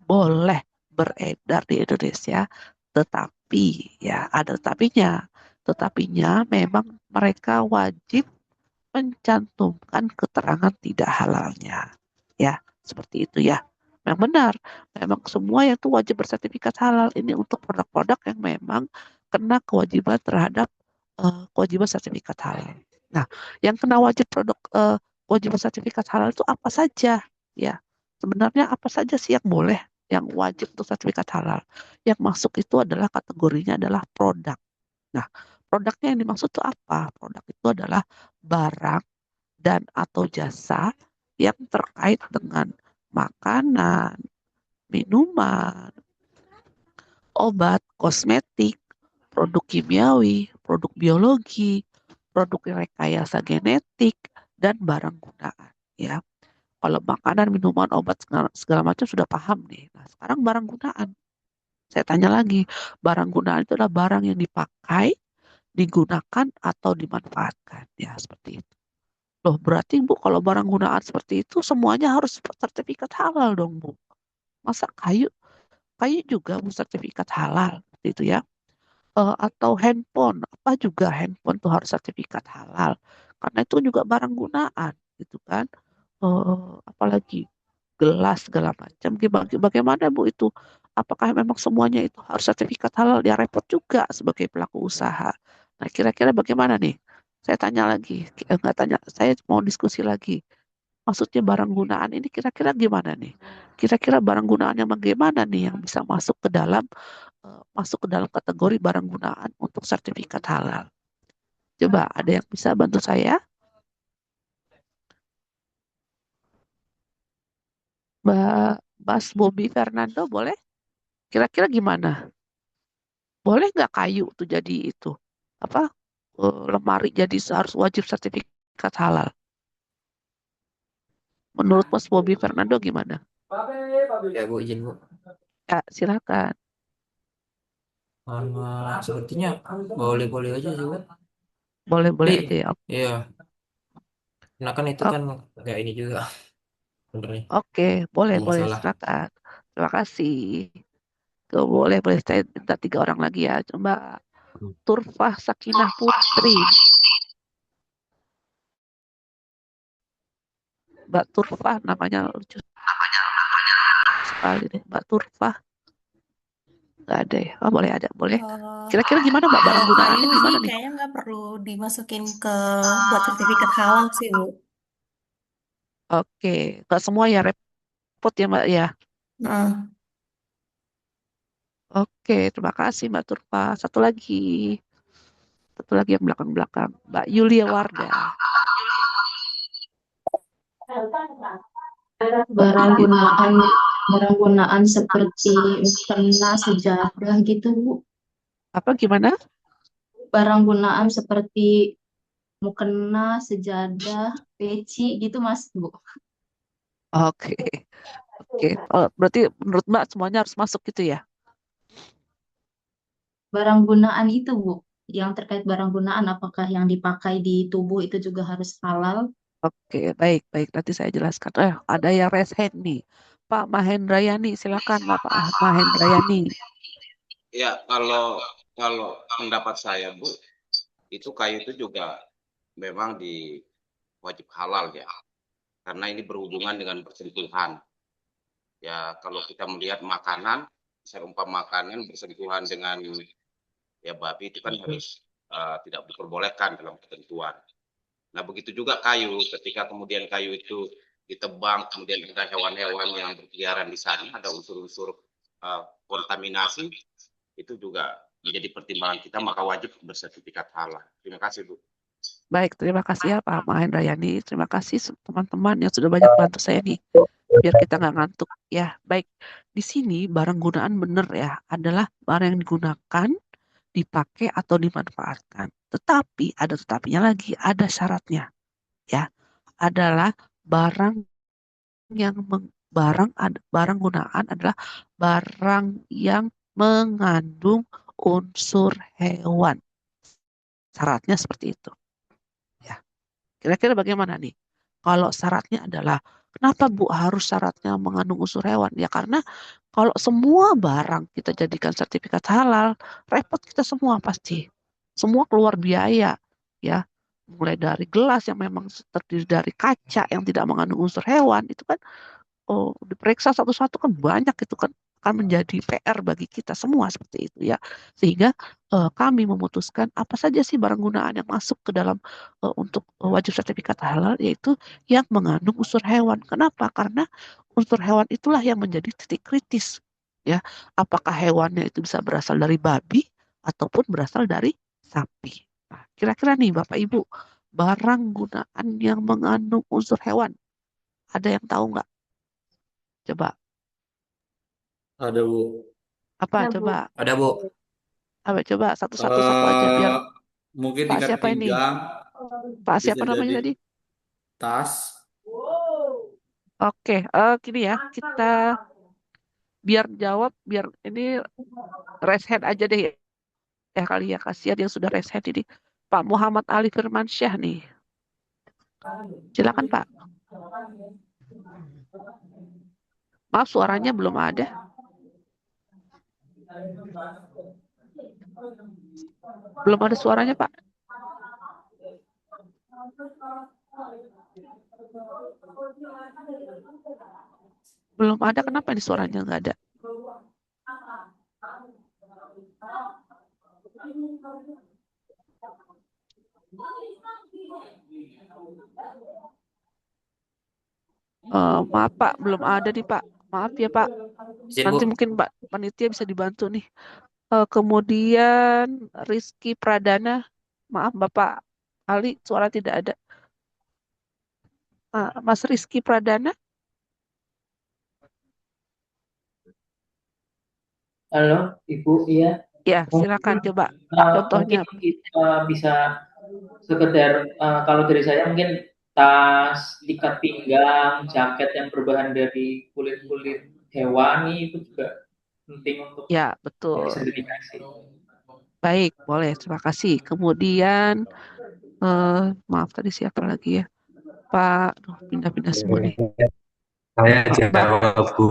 boleh beredar di Indonesia. Tetapi ya ada tetapinya memang mereka wajib mencantumkan keterangan tidak halalnya. Ya, seperti itu ya. Memang benar, memang semua yang itu wajib bersertifikat halal ini untuk produk-produk yang memang kena kewajiban terhadap kewajiban sertifikat halal. Nah, yang kena wajib produk kewajiban sertifikat halal itu apa saja? Ya, sebenarnya apa saja sih yang boleh, yang wajib untuk sertifikat halal? Yang masuk itu adalah kategorinya adalah produk. Nah, produknya yang dimaksud itu apa? Produk itu adalah barang dan atau jasa yang terkait dengan makanan, minuman, obat, kosmetik, produk kimiawi, produk biologi, produk rekayasa genetik, dan barang gunaan. Ya, kalau makanan, minuman, obat segala macam sudah paham nih. Nah, sekarang barang gunaan. Saya tanya lagi, barang gunaan itu adalah barang yang dipakai, digunakan atau dimanfaatkan. Ya, seperti itu. Loh, berarti Bu, kalau barang gunaan seperti itu semuanya harus sertifikat halal dong, Bu. Masa kayu? Kayu juga Bu sertifikat halal, seperti itu ya. Atau handphone, apa juga handphone tuh harus sertifikat halal. Karena itu juga barang gunaan, gitu kan. Apalagi gelas segala macam. Bagaimana Bu itu? Apakah memang semuanya itu harus sertifikat halal? Ya repot juga sebagai pelaku usaha. Nah, kira-kira bagaimana nih? Saya tanya lagi, nggak tanya, saya mau diskusi lagi. Maksudnya barang gunaan ini kira-kira gimana nih? Kira-kira barang gunaan yang bagaimana nih yang bisa masuk ke dalam kategori barang gunaan untuk sertifikat halal? Coba ada yang bisa bantu saya? Mas Bobby Fernando boleh? Kira-kira gimana? Boleh nggak kayu tuh jadi itu? Apa? Lemari jadi harus wajib sertifikat halal. Menurut Mas Bobby Fernando gimana? Ya Bu, izin Bu. Ya, silakan. Sepertinya boleh-boleh aja sih Bu. Boleh-boleh Tapi aja ya. iya, karena kan itu O- kan kayak ini juga sebenarnya Oke, nggak boleh, masalah. silakan. Terima kasih. Tuh, boleh, saya minta 3 orang lagi ya. Coba Turfah Sakinah Putri. Mbak Turfah namanya lucu sekali deh. Mbak Turfah. Nggak ada ya? Oh, boleh ada. Boleh. Kira-kira gimana Mbak? Barang Kalau gunaannya kayu sih gimana nih? kayaknya nggak perlu dimasukin ke buat sertifikat halal sih, Bu. Oke. Nggak semua ya repot ya Mbak ya. Nah, Oke. Terima kasih Mbak Turfah. Satu lagi. Satu lagi yang belakang-belakang. Mbak Yulia Warda. barang gunaan barang gunaan seperti mukena, sejadah gitu Bu. Apa gimana? Barang gunaan seperti mukena, sejadah, peci gitu Mas Bu. Oke. Oke. Oh, berarti menurut Mbak semuanya harus masuk gitu ya? Barang gunaan itu Bu, yang terkait barang gunaan apakah yang dipakai di tubuh itu juga harus halal? Oke, baik, baik. Nanti saya jelaskan. Ada yang raise hand nih. Pak Mahendrayani, silakan Pak Mahendrayani. Ya, kalau kalau pendapat saya, Bu, itu kayu itu juga memang wajib halal ya. Karena ini berhubungan dengan persentuhan. Ya, kalau kita melihat makanan, seumpam makanan bersentuhan dengan ya babi itu kan harus tidak diperbolehkan dalam ketentuan. Nah, begitu juga kayu, ketika kemudian kayu itu ditebang, kemudian ada hewan-hewan yang berkeliaran di sana, ada unsur-unsur kontaminasi, itu juga menjadi pertimbangan kita, maka wajib bersertifikat halal. Terima kasih, Bu. Baik, terima kasih ya Pak Mahendrayani. Terima kasih teman-teman yang sudah banyak bantu saya nih. Biar kita nggak ngantuk ya. Baik, di sini barang gunaan benar ya adalah barang yang digunakan, dipakai atau dimanfaatkan. Tetapi ada tetapinya lagi, ada syaratnya ya. Adalah barang yang barang gunaan adalah barang yang mengandung unsur hewan. Syaratnya seperti itu. Ya. Kira-kira bagaimana nih? Kalau syaratnya adalah kenapa Bu harus syaratnya mengandung unsur hewan? Ya karena kalau semua barang kita jadikan sertifikat halal, repot kita semua pasti. Semua keluar biaya, ya. Mulai dari gelas yang memang terdiri dari kaca yang tidak mengandung unsur hewan, itu kan diperiksa satu-satu kan banyak itu kan. akan menjadi PR bagi kita semua seperti itu ya. Sehingga kami memutuskan apa saja sih barang gunaan yang masuk ke dalam untuk wajib sertifikat halal, yaitu yang mengandung unsur hewan. Kenapa? Karena unsur hewan itulah yang menjadi titik kritis ya. Apakah hewannya itu bisa berasal dari babi ataupun berasal dari sapi. Nah, kira-kira nih Bapak Ibu, barang gunaan yang mengandung unsur hewan, ada yang tahu nggak? Coba, Ada, Bu. apa Ya, Bu. coba? Ada, Bu. Apa coba satu aja biar Mungkin Pak ikat siapa ini? pinggang, Pak bisa siapa namanya jadi tadi? tas. Oke, gini ya, kita biar jawab, biar ini raise hand aja deh ya kali ya, kasihan yang sudah raise hand ini. Pak Muhammad Ali Firmansyah nih. Silakan Pak. Maaf suaranya belum ada. Belum ada suaranya Pak. Belum ada, kenapa ini suaranya nggak ada? Maaf Pak, belum ada nih Pak. Maaf ya Pak. Izin, Bu. Nanti mungkin Pak panitia bisa dibantu nih. Kemudian Rizky Pradana, maaf Bapak Ali, suara tidak ada. Mas Rizky Pradana, Halo, Ibu, iya. ya Mungkin, silakan coba mungkin contohnya. kita bisa sekedar, kalau dari saya mungkin tas, ikat pinggang, jaket yang berbahan dari kulit-kulit hewani itu juga penting untuk Ya, betul. sertifikasi. Baik, boleh. Terima kasih. Kemudian, maaf tadi siapa lagi ya? Pak, pindah-pindah semua nih. Saya Mbak, jawab, Bu.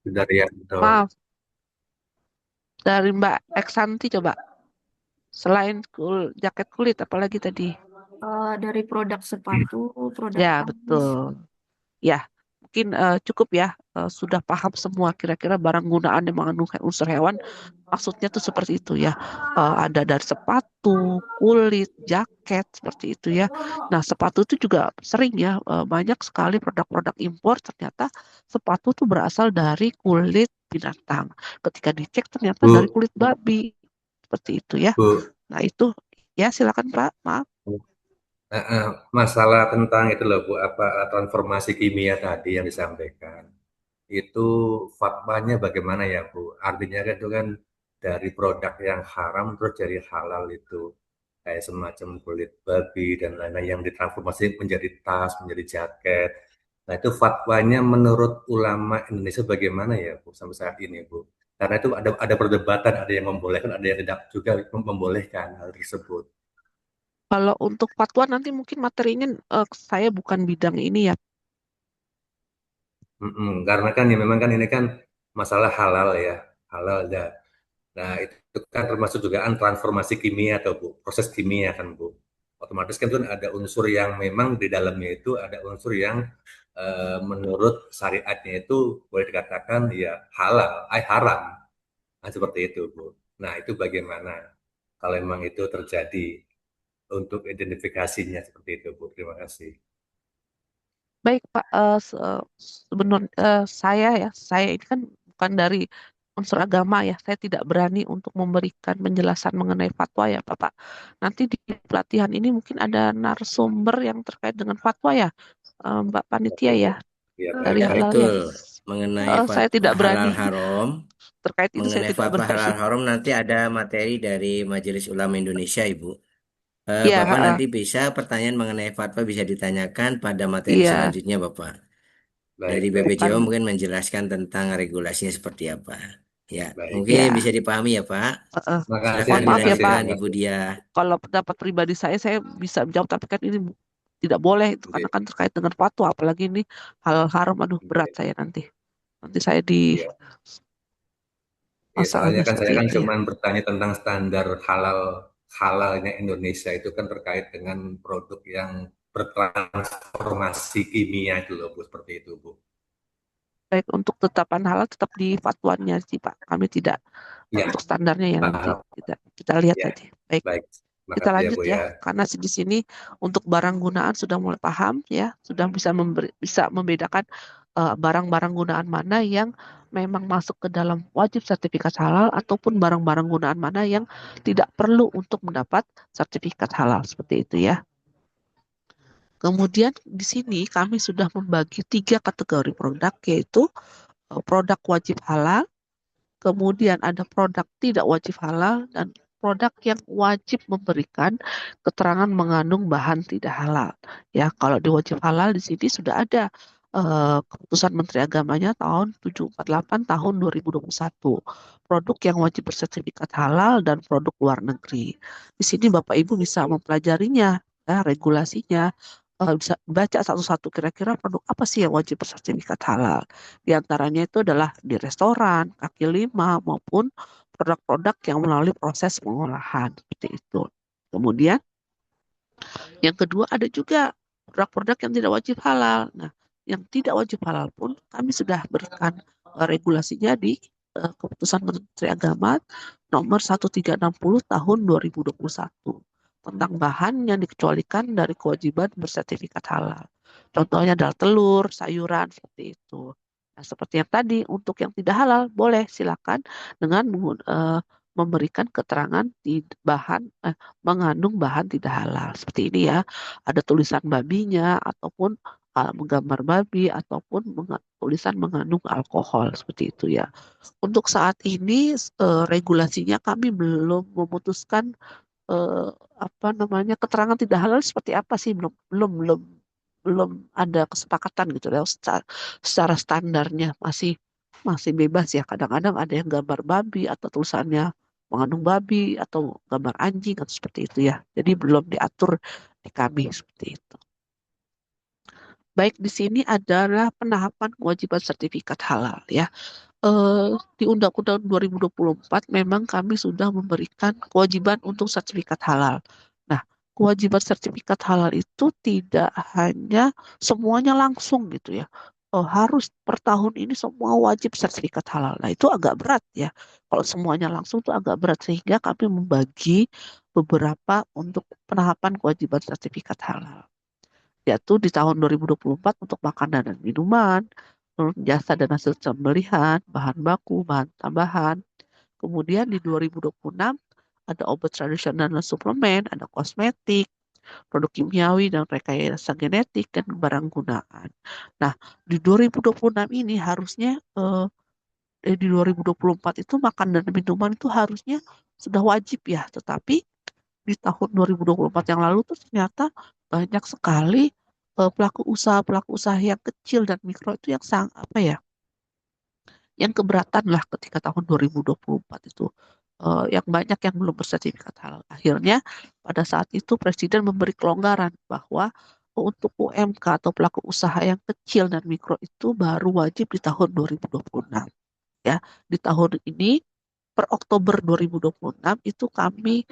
Sudaryanto. maaf. Dari Mbak Eksanti coba. Selain jaket kulit, apalagi tadi? Dari produk sepatu, produk Ya, tas. betul. Ya, mungkin cukup ya. Sudah paham semua kira-kira barang gunaan yang mengandung unsur hewan. Maksudnya tuh seperti itu ya. Ada dari sepatu, kulit, jaket, seperti itu ya. Nah, sepatu itu juga sering ya. Banyak sekali produk-produk impor ternyata sepatu tuh berasal dari kulit binatang. Ketika dicek ternyata dari Bu, kulit babi. Seperti itu ya. Bu, Nah, itu ya silakan Pak. Maaf. masalah tentang itu loh, Bu, apa transformasi kimia tadi yang disampaikan. Itu fatwanya bagaimana ya, Bu? Artinya kan itu kan dari produk yang haram terus jadi halal itu. Kayak semacam kulit babi dan lain-lain yang ditransformasi menjadi tas, menjadi jaket. Nah, itu fatwanya menurut ulama Indonesia bagaimana ya, Bu, sampai saat ini, Bu? Karena itu ada perdebatan, ada yang membolehkan, ada yang tidak juga membolehkan hal tersebut. Kalau untuk fatwa nanti mungkin materinya saya bukan bidang ini ya. Karena kan ya memang kan ini kan masalah halal ya, halal ya. Nah, itu kan termasuk jugaan transformasi kimia atau Bu, proses kimia kan Bu. Otomatis kan itu ada unsur yang memang di dalamnya itu ada unsur yang menurut syariatnya itu boleh dikatakan ya halal, haram. Nah, seperti itu Bu. Nah, itu bagaimana kalau memang itu terjadi untuk identifikasinya seperti itu Bu. Terima kasih. Baik Pak, sebenarnya saya ini kan bukan dari unsur agama ya. Saya tidak berani untuk memberikan penjelasan mengenai fatwa ya Bapak. Nanti di pelatihan ini mungkin ada narasumber yang terkait dengan fatwa ya, Mbak Panitia ya, Ya, dari baik. halal ya. Betul. Mengenai Saya fatwa tidak berani halal haram, terkait itu saya mengenai tidak fatwa halal berani. haram nanti ada materi dari Majelis Ulama Indonesia, Ibu. Iya, Bapak nanti bisa pertanyaan mengenai fatwa bisa ditanyakan pada materi iya, selanjutnya, Bapak. Dari Baik, baik, bukan. BPJO mungkin menjelaskan tentang regulasinya seperti apa. Ya, baik. mungkin Ya, bisa dipahami ya, Pak. Makasih, mohon Silakan maaf terima ya kasih, Pak. dilanjutkan, terima Ibu kasih. Dia. Kalau pendapat pribadi saya bisa menjawab, tapi kan ini tidak boleh itu karena Oke, kan terkait dengan fatwa, apalagi ini hal haram, aduh berat oke. saya nanti. Nanti saya Iya. di Ya, soalnya masalahnya kan saya seperti kan itu ya. cuma bertanya tentang standar halalnya Indonesia itu kan terkait dengan produk yang bertransformasi kimia itu loh Bu, seperti itu Bu. Baik, untuk tetapan halal tetap di fatwanya sih Pak. Kami tidak Ya, untuk standarnya ya nanti paham. kita lihat Ya, aja. Baik, baik. kita Makasih ya lanjut Bu ya. ya. Karena di sini untuk barang gunaan sudah mulai paham ya, sudah bisa membedakan barang-barang gunaan mana yang memang masuk ke dalam wajib sertifikat halal ataupun barang-barang gunaan mana yang tidak perlu untuk mendapat sertifikat halal seperti itu ya. Kemudian di sini kami sudah membagi 3 kategori produk, yaitu produk wajib halal, kemudian ada produk tidak wajib halal, dan produk yang wajib memberikan keterangan mengandung bahan tidak halal. Ya, kalau di wajib halal di sini sudah ada keputusan Menteri Agamanya tahun 748 tahun 2021. Produk yang wajib bersertifikat halal dan produk luar negeri. Di sini Bapak Ibu bisa mempelajarinya, ya, regulasinya. Bisa baca satu-satu kira-kira produk apa sih yang wajib bersertifikat halal. Di antaranya itu adalah di restoran, kaki lima, maupun produk-produk yang melalui proses pengolahan seperti itu. Kemudian yang kedua ada juga produk-produk yang tidak wajib halal. Nah, yang tidak wajib halal pun kami sudah berikan regulasinya di Keputusan Menteri Agama nomor 1360 tahun 2021 tentang bahan yang dikecualikan dari kewajiban bersertifikat halal. Contohnya adalah telur, sayuran, seperti itu. Nah, seperti yang tadi, untuk yang tidak halal, boleh silakan dengan memberikan keterangan mengandung bahan tidak halal. Seperti ini ya, ada tulisan babinya, ataupun menggambar babi, ataupun tulisan mengandung alkohol, seperti itu ya. Untuk saat ini regulasinya kami belum memutuskan apa namanya keterangan tidak halal seperti apa sih, belum belum belum belum ada kesepakatan gitu ya, secara standarnya masih masih bebas ya, kadang-kadang ada yang gambar babi atau tulisannya mengandung babi atau gambar anjing atau seperti itu ya, jadi belum diatur di kami seperti itu. Baik, di sini adalah penahapan kewajiban sertifikat halal ya. Di Undang-Undang 2024 memang kami sudah memberikan kewajiban untuk sertifikat halal. Nah, kewajiban sertifikat halal itu tidak hanya semuanya langsung gitu ya. Harus per tahun ini semua wajib sertifikat halal. Nah, itu agak berat ya. Kalau semuanya langsung itu agak berat, sehingga kami membagi beberapa untuk penahapan kewajiban sertifikat halal, yaitu di tahun 2024 untuk makanan dan minuman, jasa dan hasil sembelihan, bahan baku, bahan tambahan. Kemudian di 2026 ada obat tradisional dan suplemen, ada kosmetik, produk kimiawi dan rekayasa genetik, dan barang gunaan. Nah, di 2026 ini harusnya di 2024 itu makan dan minuman itu harusnya sudah wajib ya, tetapi di tahun 2024 yang lalu tuh ternyata banyak sekali pelaku usaha yang kecil dan mikro itu yang apa ya, yang keberatan lah ketika tahun 2024 itu, yang banyak yang belum bersertifikat halal. Akhirnya pada saat itu Presiden memberi kelonggaran bahwa untuk UMK atau pelaku usaha yang kecil dan mikro itu baru wajib di tahun 2026 ya. Di tahun ini per Oktober 2026 itu kami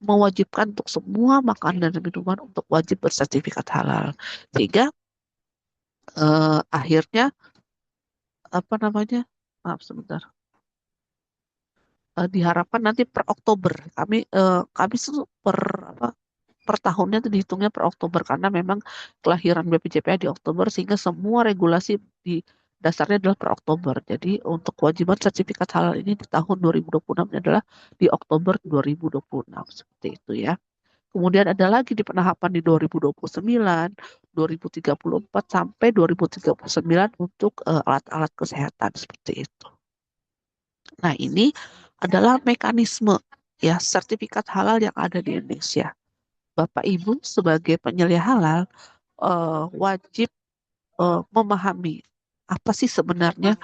mewajibkan untuk semua makanan dan minuman untuk wajib bersertifikat halal, sehingga akhirnya apa namanya, maaf sebentar, diharapkan nanti per Oktober kami per apa, per tahunnya itu dihitungnya per Oktober, karena memang kelahiran BPJPA di Oktober, sehingga semua regulasi di dasarnya adalah per Oktober. Jadi untuk kewajiban sertifikat halal ini di tahun 2026 adalah di Oktober 2026 seperti itu ya. Kemudian ada lagi di penahapan di 2029, 2034 sampai 2039 untuk alat-alat kesehatan seperti itu. Nah, ini adalah mekanisme ya sertifikat halal yang ada di Indonesia. Bapak Ibu sebagai penyelia halal wajib memahami apa sih sebenarnya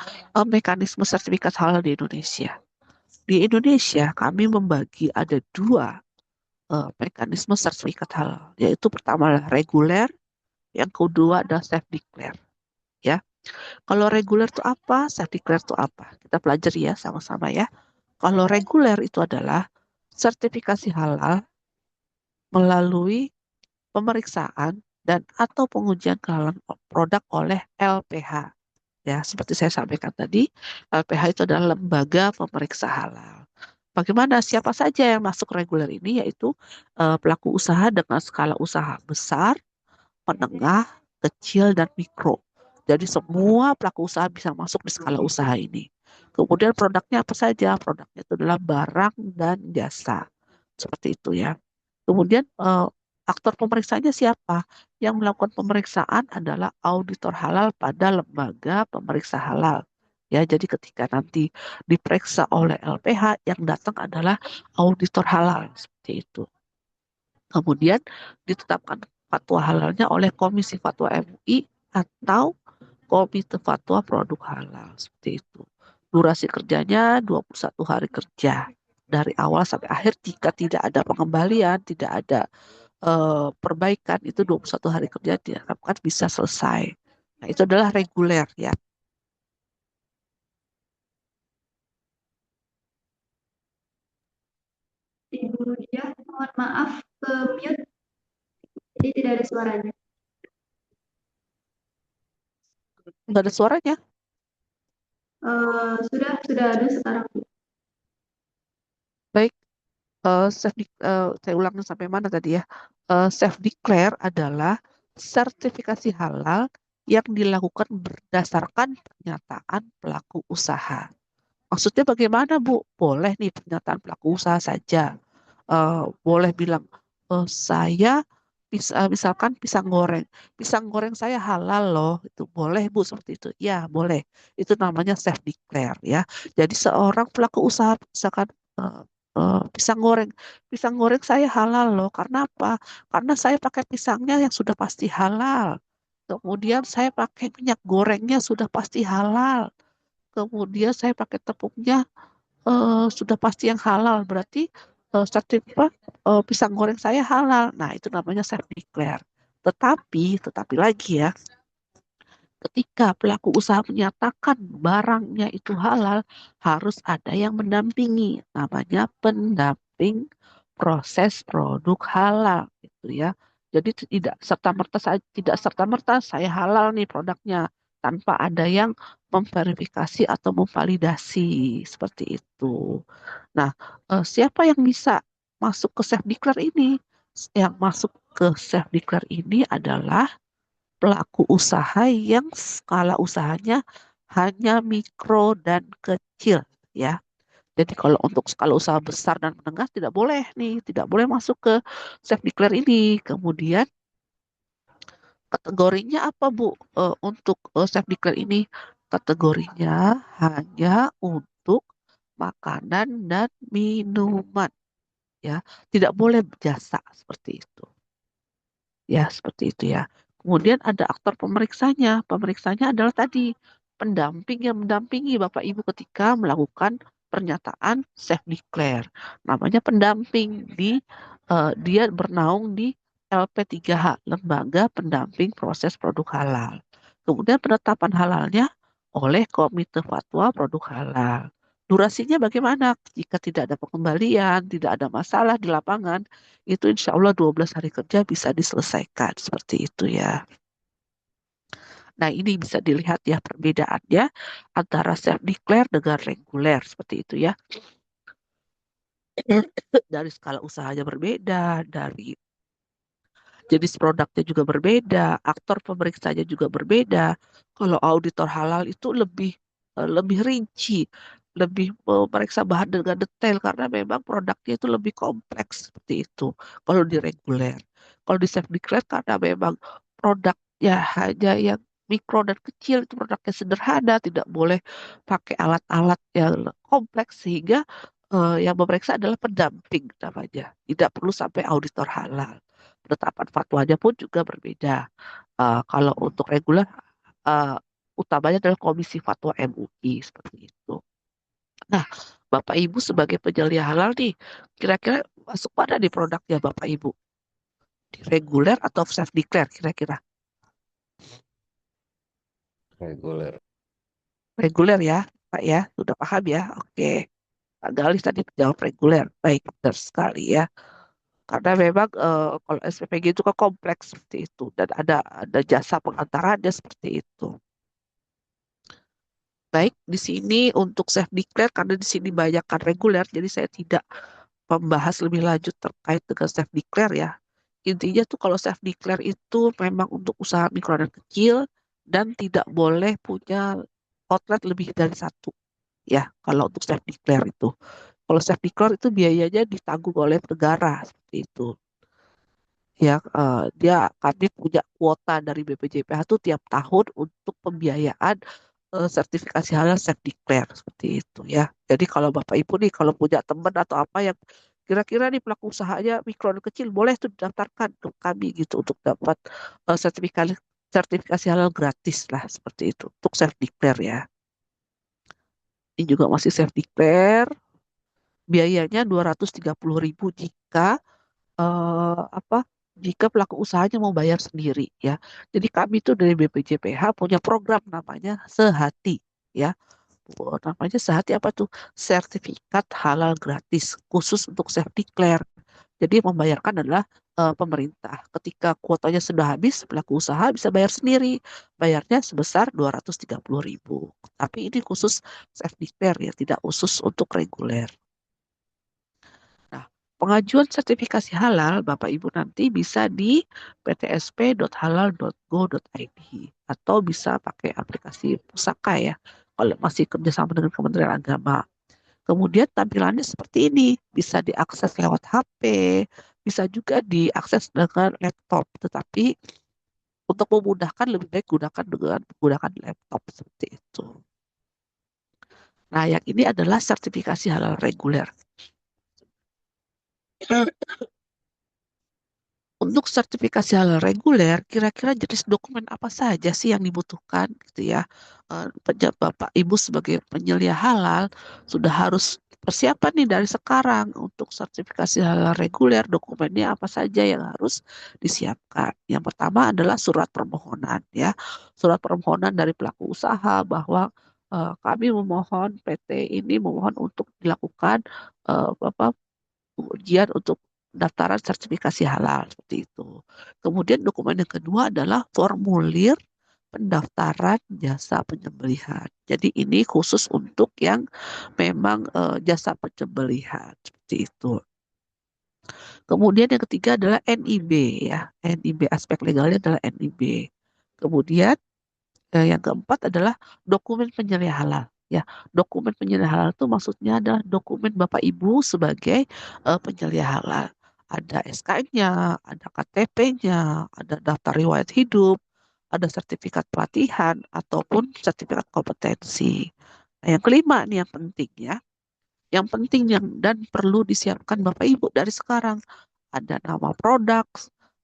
mekanisme sertifikat halal di Indonesia. Di Indonesia kami membagi ada 2 mekanisme sertifikat halal, yaitu pertama adalah reguler, yang kedua adalah self declare ya. Kalau reguler itu apa, self declare itu apa? Kita pelajari ya sama-sama ya. Kalau reguler itu adalah sertifikasi halal melalui pemeriksaan dan atau pengujian kehalalan produk oleh LPH Ya, seperti saya sampaikan tadi, LPH itu adalah lembaga pemeriksa halal. Bagaimana siapa saja yang masuk reguler ini, yaitu pelaku usaha dengan skala usaha besar, menengah, kecil, dan mikro. Jadi semua pelaku usaha bisa masuk di skala usaha ini. Kemudian produknya apa saja? Produknya itu adalah barang dan jasa. Seperti itu ya. Kemudian aktor pemeriksaannya siapa? Yang melakukan pemeriksaan adalah auditor halal pada lembaga pemeriksa halal. Ya, jadi ketika nanti diperiksa oleh LPH, yang datang adalah auditor halal seperti itu. Kemudian ditetapkan fatwa halalnya oleh Komisi Fatwa MUI atau Komite Fatwa Produk Halal seperti itu. Durasi kerjanya 21 hari kerja dari awal sampai akhir. Jika tidak ada pengembalian, tidak ada perbaikan, itu 21 hari kerja diharapkan bisa selesai. Nah, itu adalah reguler ya. Ibu Dia, mohon maaf, ke mute, jadi tidak ada suaranya. Nggak ada suaranya. Sudah ada sekarang. Baik, saya ulangi sampai mana tadi ya. Self declare adalah sertifikasi halal yang dilakukan berdasarkan pernyataan pelaku usaha. Maksudnya bagaimana, Bu? Boleh nih pernyataan pelaku usaha saja. Boleh bilang, saya misalkan pisang goreng. Pisang goreng saya halal loh. Itu boleh, Bu, seperti itu. Ya, boleh. Itu namanya self declare ya. Jadi seorang pelaku usaha misalkan pisang goreng. Pisang goreng saya halal loh. Karena apa? Karena saya pakai pisangnya yang sudah pasti halal. Kemudian saya pakai minyak gorengnya sudah pasti halal. Kemudian saya pakai tepungnya sudah pasti yang halal. Berarti sertifikat pisang goreng saya halal. Nah, itu namanya self declare. Tetapi lagi ya, ketika pelaku usaha menyatakan barangnya itu halal, harus ada yang mendampingi. Namanya pendamping proses produk halal, gitu ya. Jadi tidak serta merta saya halal nih produknya tanpa ada yang memverifikasi atau memvalidasi seperti itu. Nah, siapa yang bisa masuk ke self declare ini? Yang masuk ke self declare ini adalah pelaku usaha yang skala usahanya hanya mikro dan kecil ya. Jadi kalau untuk skala usaha besar dan menengah tidak boleh nih, tidak boleh masuk ke self declare ini. Kemudian kategorinya apa Bu? Untuk self declare ini kategorinya hanya untuk makanan dan minuman ya. Tidak boleh jasa seperti itu. Ya, seperti itu ya. Kemudian ada aktor pemeriksanya. Pemeriksanya adalah tadi pendamping yang mendampingi Bapak Ibu ketika melakukan pernyataan self declare. Namanya pendamping dia bernaung di LP3H, Lembaga Pendamping Proses Produk Halal. Kemudian penetapan halalnya oleh Komite Fatwa Produk Halal. Durasinya bagaimana? Jika tidak ada pengembalian, tidak ada masalah di lapangan, itu insya Allah 12 hari kerja bisa diselesaikan. Seperti itu ya. Nah, ini bisa dilihat ya perbedaannya antara self declare dengan reguler. Seperti itu ya. Dari skala usahanya berbeda, dari jenis produknya juga berbeda, aktor pemeriksanya juga berbeda. Kalau auditor halal itu lebih rinci, lebih memeriksa bahan dengan detail karena memang produknya itu lebih kompleks seperti itu. Kalau di reguler, kalau di self declare karena memang produknya hanya yang mikro dan kecil, itu produknya sederhana, tidak boleh pakai alat-alat yang kompleks sehingga yang memeriksa adalah pendamping namanya, tidak perlu sampai auditor halal. Penetapan fatwanya pun juga berbeda. Kalau untuk reguler, uh, utamanya adalah Komisi Fatwa MUI seperti itu. Nah, Bapak Ibu sebagai penyelia halal nih, kira-kira masuk pada di produknya Bapak Ibu? Di reguler atau self declare kira-kira? Reguler. Reguler ya, Pak ya, sudah paham ya? Oke. Pak Galis tadi menjawab reguler, baik, benar sekali ya. Karena memang kalau SPPG itu kan kompleks seperti itu dan ada jasa pengantarannya seperti itu. Baik, di sini untuk self declare karena di sini banyakkan reguler, jadi saya tidak membahas lebih lanjut terkait dengan self declare ya. Intinya tuh kalau self declare itu memang untuk usaha mikro dan kecil dan tidak boleh punya outlet lebih dari satu ya. Kalau untuk self declare itu, kalau self declare itu biayanya ditanggung oleh negara seperti itu. Ya, kami punya kuota dari BPJPH itu tiap tahun untuk pembiayaan sertifikasi halal self declare seperti itu ya. Jadi kalau Bapak Ibu nih kalau punya teman atau apa yang kira-kira nih pelaku usahanya mikro dan kecil boleh tuh didaftarkan ke kami gitu untuk dapat sertifikasi sertifikasi halal gratis lah seperti itu untuk self declare ya. Ini juga masih self declare. Biayanya 230.000 jika apa jika pelaku usahanya mau bayar sendiri ya. Jadi kami itu dari BPJPH punya program namanya Sehati ya. Namanya Sehati apa tuh? Sertifikat halal gratis khusus untuk self declare. Jadi yang membayarkan adalah pemerintah. Ketika kuotanya sudah habis, pelaku usaha bisa bayar sendiri. Bayarnya sebesar 230.000. Tapi ini khusus self declare ya, tidak khusus untuk reguler. Nah, pengajuan sertifikasi halal Bapak Ibu nanti bisa di ptsp.halal.go.id atau bisa pakai aplikasi Pusaka ya, kalau masih kerjasama dengan Kementerian Agama. Kemudian tampilannya seperti ini, bisa diakses lewat HP, bisa juga diakses dengan laptop, tetapi untuk memudahkan lebih baik gunakan dengan menggunakan laptop seperti itu. Nah, yang ini adalah sertifikasi halal reguler. Untuk sertifikasi halal reguler, kira-kira jenis dokumen apa saja sih yang dibutuhkan gitu ya? Bapak Ibu sebagai penyelia halal sudah harus persiapan nih dari sekarang untuk sertifikasi halal reguler, dokumennya apa saja yang harus disiapkan. Yang pertama adalah surat permohonan ya. Surat permohonan dari pelaku usaha bahwa kami memohon PT ini memohon untuk dilakukan ujian untuk pendaftaran sertifikasi halal seperti itu. Kemudian dokumen yang kedua adalah formulir pendaftaran jasa penyembelihan. Jadi ini khusus untuk yang memang jasa penyembelihan seperti itu. Kemudian yang ketiga adalah NIB ya. NIB aspek legalnya adalah NIB. Kemudian yang keempat adalah dokumen penyelia halal. Ya, dokumen penyelia halal itu maksudnya adalah dokumen Bapak Ibu sebagai penyelia halal. Ada SK-nya, ada KTP-nya, ada daftar riwayat hidup, ada sertifikat pelatihan ataupun sertifikat kompetensi. Nah, yang kelima nih yang penting ya. Yang penting dan perlu disiapkan Bapak Ibu dari sekarang ada nama produk,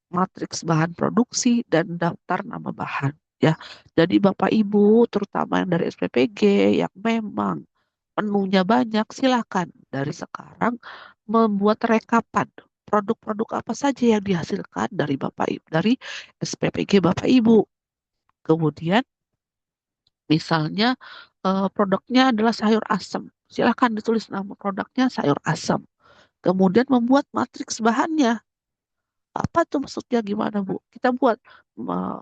matriks bahan produksi dan daftar nama bahan ya. Jadi Bapak Ibu terutama yang dari SPPG yang memang menunya banyak silakan dari sekarang membuat rekapan produk-produk apa saja yang dihasilkan dari Bapak Ibu dari SPPG Bapak Ibu. Kemudian misalnya produknya adalah sayur asem. Silakan ditulis nama produknya sayur asem. Kemudian membuat matriks bahannya. Apa tuh maksudnya gimana Bu? Kita buat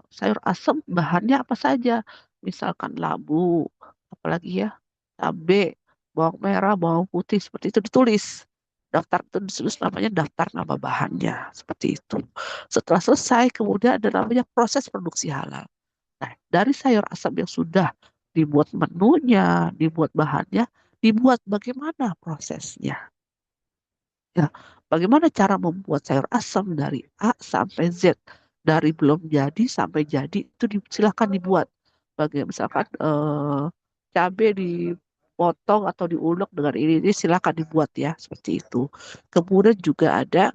sayur asem bahannya apa saja? Misalkan labu, apalagi ya, cabai, bawang merah, bawang putih seperti itu ditulis. Daftar itu ditulis namanya daftar nama bahannya seperti itu. Setelah selesai kemudian ada namanya proses produksi halal. Nah, dari sayur asam yang sudah dibuat menunya, dibuat bahannya, dibuat bagaimana prosesnya? Ya, bagaimana cara membuat sayur asam dari A sampai Z, dari belum jadi sampai jadi itu silakan dibuat. Bagaimana misalkan cabai dipotong atau diulek dengan ini silakan dibuat ya seperti itu. Kemudian juga ada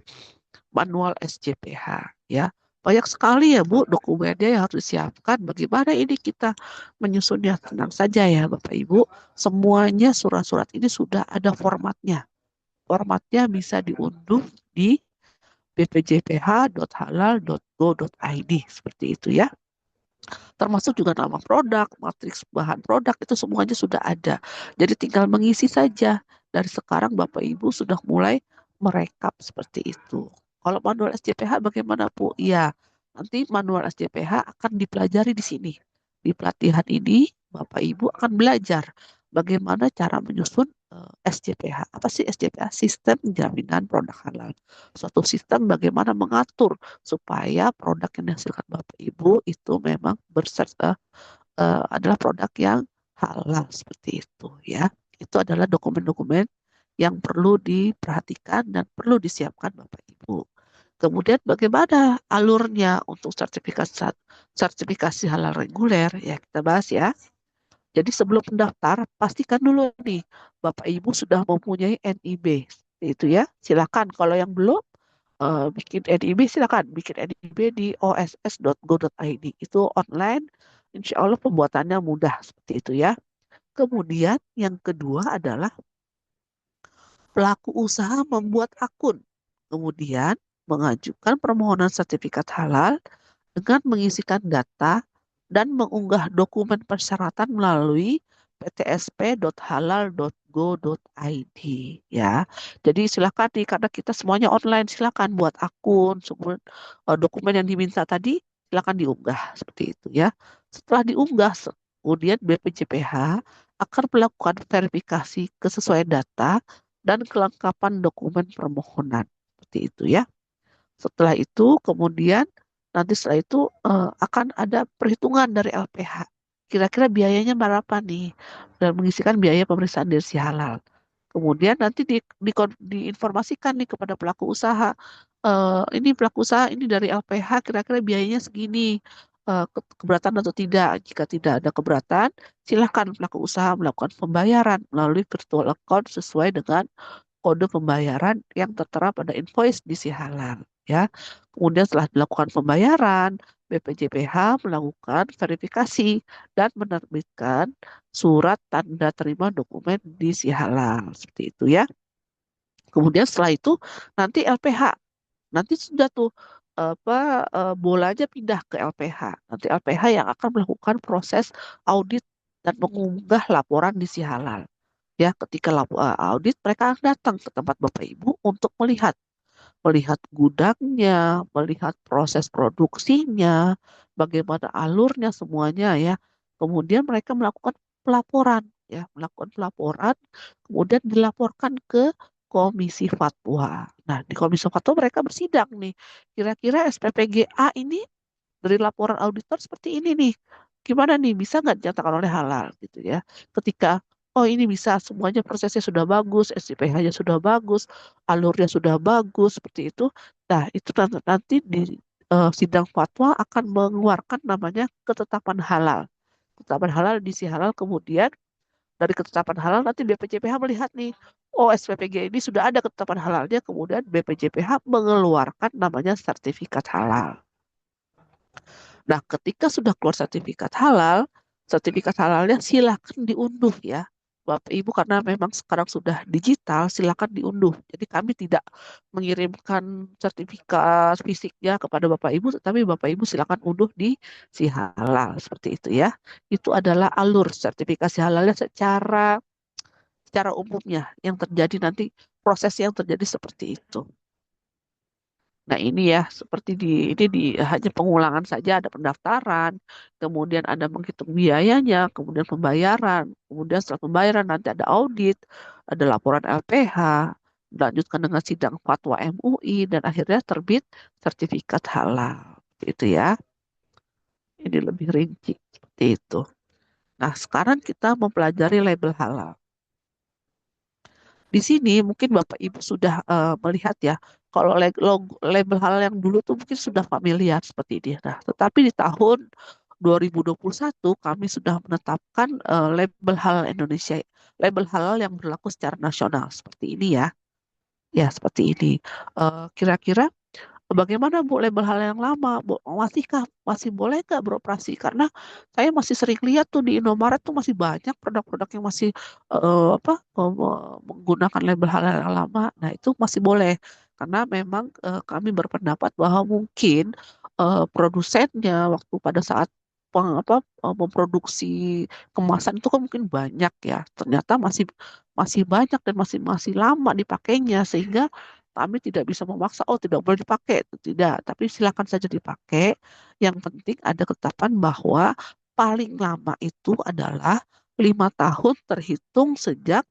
manual SJPH ya. Banyak sekali ya Bu dokumennya yang harus disiapkan. Bagaimana ini kita menyusunnya? Tenang saja ya Bapak Ibu. Semuanya surat-surat ini sudah ada formatnya. Formatnya bisa diunduh di bpjph.halal.go.id seperti itu ya. Termasuk juga nama produk, matriks bahan produk itu semuanya sudah ada. Jadi tinggal mengisi saja. Dari sekarang Bapak Ibu sudah mulai merekap seperti itu. Kalau manual SJPH bagaimana Bu? Ya, nanti manual SJPH akan dipelajari di sini. Di pelatihan ini Bapak Ibu akan belajar bagaimana cara menyusun SJPH. Apa sih SJPH? Sistem Jaminan Produk Halal. Suatu sistem bagaimana mengatur supaya produk yang dihasilkan Bapak Ibu itu memang adalah produk yang halal seperti itu ya. Itu adalah dokumen-dokumen yang perlu diperhatikan dan perlu disiapkan Bapak Ibu. Kemudian bagaimana alurnya untuk sertifikasi halal reguler ya kita bahas ya. Jadi sebelum mendaftar pastikan dulu nih Bapak Ibu sudah mempunyai NIB itu ya. Silakan kalau yang belum bikin NIB silakan bikin NIB di oss.go.id itu online. Insya Allah pembuatannya mudah seperti itu ya. Kemudian yang kedua adalah pelaku usaha membuat akun. Kemudian mengajukan permohonan sertifikat halal dengan mengisikan data dan mengunggah dokumen persyaratan melalui ptsp.halal.go.id ya. Jadi silakan nih karena kita semuanya online silakan buat akun, dokumen yang diminta tadi silakan diunggah seperti itu ya. Setelah diunggah kemudian BPJPH akan melakukan verifikasi kesesuaian data dan kelengkapan dokumen permohonan seperti itu ya. Setelah itu kemudian nanti setelah itu akan ada perhitungan dari LPH. Kira-kira biayanya berapa nih? Dan mengisikan biaya pemeriksaan diri halal. Kemudian nanti diinformasikan nih kepada pelaku usaha. Ini pelaku usaha ini dari LPH kira-kira biayanya segini. Keberatan atau tidak? Jika tidak ada keberatan, silakan pelaku usaha melakukan pembayaran melalui virtual account sesuai dengan kode pembayaran yang tertera pada invoice di halal ya. Kemudian setelah dilakukan pembayaran, BPJPH melakukan verifikasi dan menerbitkan surat tanda terima dokumen di halal seperti itu ya. Kemudian setelah itu nanti LPH nanti sudah tuh bolanya pindah ke LPH. Nanti LPH yang akan melakukan proses audit dan mengunggah laporan di halal. Ya, ketika audit mereka akan datang ke tempat Bapak Ibu untuk melihat gudangnya, melihat proses produksinya, bagaimana alurnya semuanya ya. Kemudian mereka melakukan pelaporan ya, kemudian dilaporkan ke Komisi Fatwa. Nah, di Komisi Fatwa mereka bersidang nih. Kira-kira SPPGA ini dari laporan auditor seperti ini nih. Gimana nih, bisa nggak dinyatakan oleh halal gitu ya. Ketika oh ini bisa, semuanya prosesnya sudah bagus, SCPH-nya sudah bagus, alurnya sudah bagus, seperti itu. Nah, itu nanti di sidang fatwa akan mengeluarkan namanya ketetapan halal. Ketetapan halal di halal, kemudian dari ketetapan halal nanti BPJPH melihat nih, oh SPPG ini sudah ada ketetapan halalnya, kemudian BPJPH mengeluarkan namanya sertifikat halal. Nah, ketika sudah keluar sertifikat halalnya silakan diunduh ya. Bapak Ibu karena memang sekarang sudah digital, silakan diunduh. Jadi kami tidak mengirimkan sertifikat fisiknya kepada Bapak Ibu, tetapi Bapak Ibu silakan unduh di halal seperti itu ya. Itu adalah alur sertifikasi halalnya secara umumnya yang terjadi nanti proses yang terjadi seperti itu. Nah ini ya seperti hanya pengulangan saja ada pendaftaran, kemudian ada menghitung biayanya, kemudian pembayaran, kemudian setelah pembayaran nanti ada audit, ada laporan LPH, dilanjutkan dengan sidang fatwa MUI dan akhirnya terbit sertifikat halal. Itu ya. Ini lebih rinci seperti itu. Nah sekarang kita mempelajari label halal. Di sini mungkin Bapak Ibu sudah melihat ya, kalau label halal yang dulu tuh mungkin sudah familiar seperti ini. Nah, tetapi di tahun 2021 kami sudah menetapkan label halal Indonesia, label halal yang berlaku secara nasional seperti ini ya. Ya, seperti ini. Kira-kira bagaimana Bu label hal yang lama? Masih boleh nggak beroperasi? Karena saya masih sering lihat tuh di Indomaret tuh masih banyak produk-produk yang masih menggunakan label halal yang lama. Nah itu masih boleh karena memang kami berpendapat bahwa mungkin produsennya waktu pada saat memproduksi kemasan itu kan mungkin banyak ya. Ternyata masih banyak dan masih lama dipakainya sehingga kami tidak bisa memaksa, oh tidak boleh dipakai, tidak. Tapi silakan saja dipakai. Yang penting ada ketetapan bahwa paling lama itu adalah 5 tahun terhitung sejak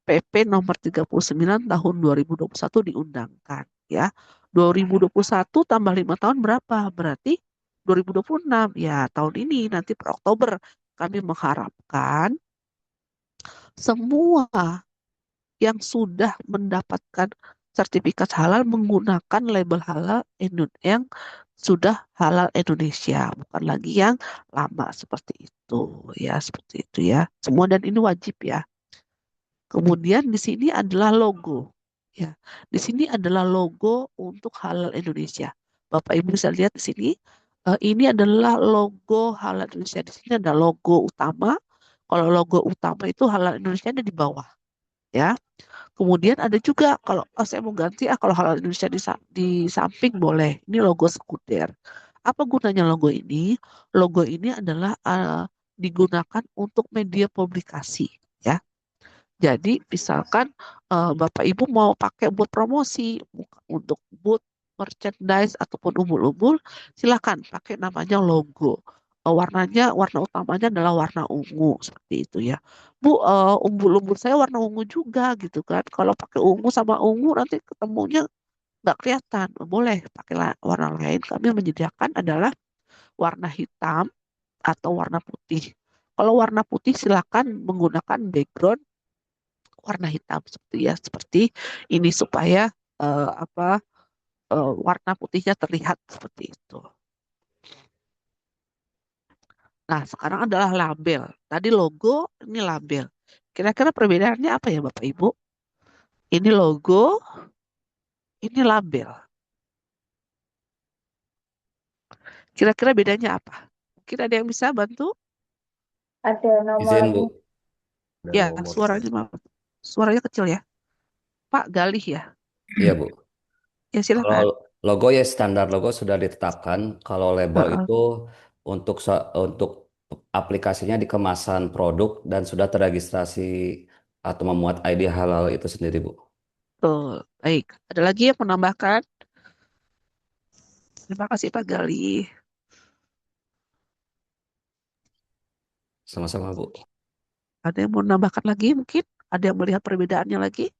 PP nomor 39 tahun 2021 diundangkan ya. 2021 tambah 5 tahun berapa? Berarti 2026 ya, tahun ini nanti per Oktober kami mengharapkan semua yang sudah mendapatkan sertifikat halal menggunakan label halal yang sudah halal Indonesia, bukan lagi yang lama seperti itu ya, seperti itu ya. Semua dan ini wajib ya. Kemudian di sini adalah logo. Ya, di sini adalah logo untuk halal Indonesia. Bapak Ibu bisa lihat di sini. Ini adalah logo halal Indonesia. Di sini ada logo utama. Kalau logo utama itu halal Indonesia ada di bawah. Ya. Kemudian ada juga kalau saya mau ganti kalau halal Indonesia di samping boleh. Ini logo sekunder. Apa gunanya logo ini? Logo ini adalah digunakan untuk media publikasi. Ya. Jadi misalkan Bapak Ibu mau pakai buat promosi untuk booth merchandise ataupun umbul-umbul, silakan pakai namanya logo. Warna utamanya adalah warna ungu seperti itu ya. Bu, umbul-umbul saya warna ungu juga gitu kan. Kalau pakai ungu sama ungu nanti ketemunya nggak kelihatan. Boleh pakai warna lain. Kami menyediakan adalah warna hitam atau warna putih. Kalau warna putih silakan menggunakan background warna hitam seperti ini supaya warna putihnya terlihat seperti itu. Nah, sekarang adalah label. Tadi logo, ini label. Kira-kira perbedaannya apa ya Bapak Ibu? Ini logo, ini label. Kira-kira bedanya apa? Mungkin ada yang bisa bantu? Ada Izin, Bu. nomor Ya, Nomor. suaranya kecil ya. Pak Galih ya. Iya, Bu. Ya, silakan. Kalau logo ya standar logo sudah ditetapkan. Kalau label Heeh. itu untuk aplikasinya di kemasan produk dan sudah terregistrasi atau memuat ID halal itu sendiri, Bu. Betul. Baik. Ada lagi yang menambahkan? Terima kasih Pak Galih. Sama-sama, Bu. Ada yang mau menambahkan lagi mungkin? Ada yang melihat perbedaannya lagi?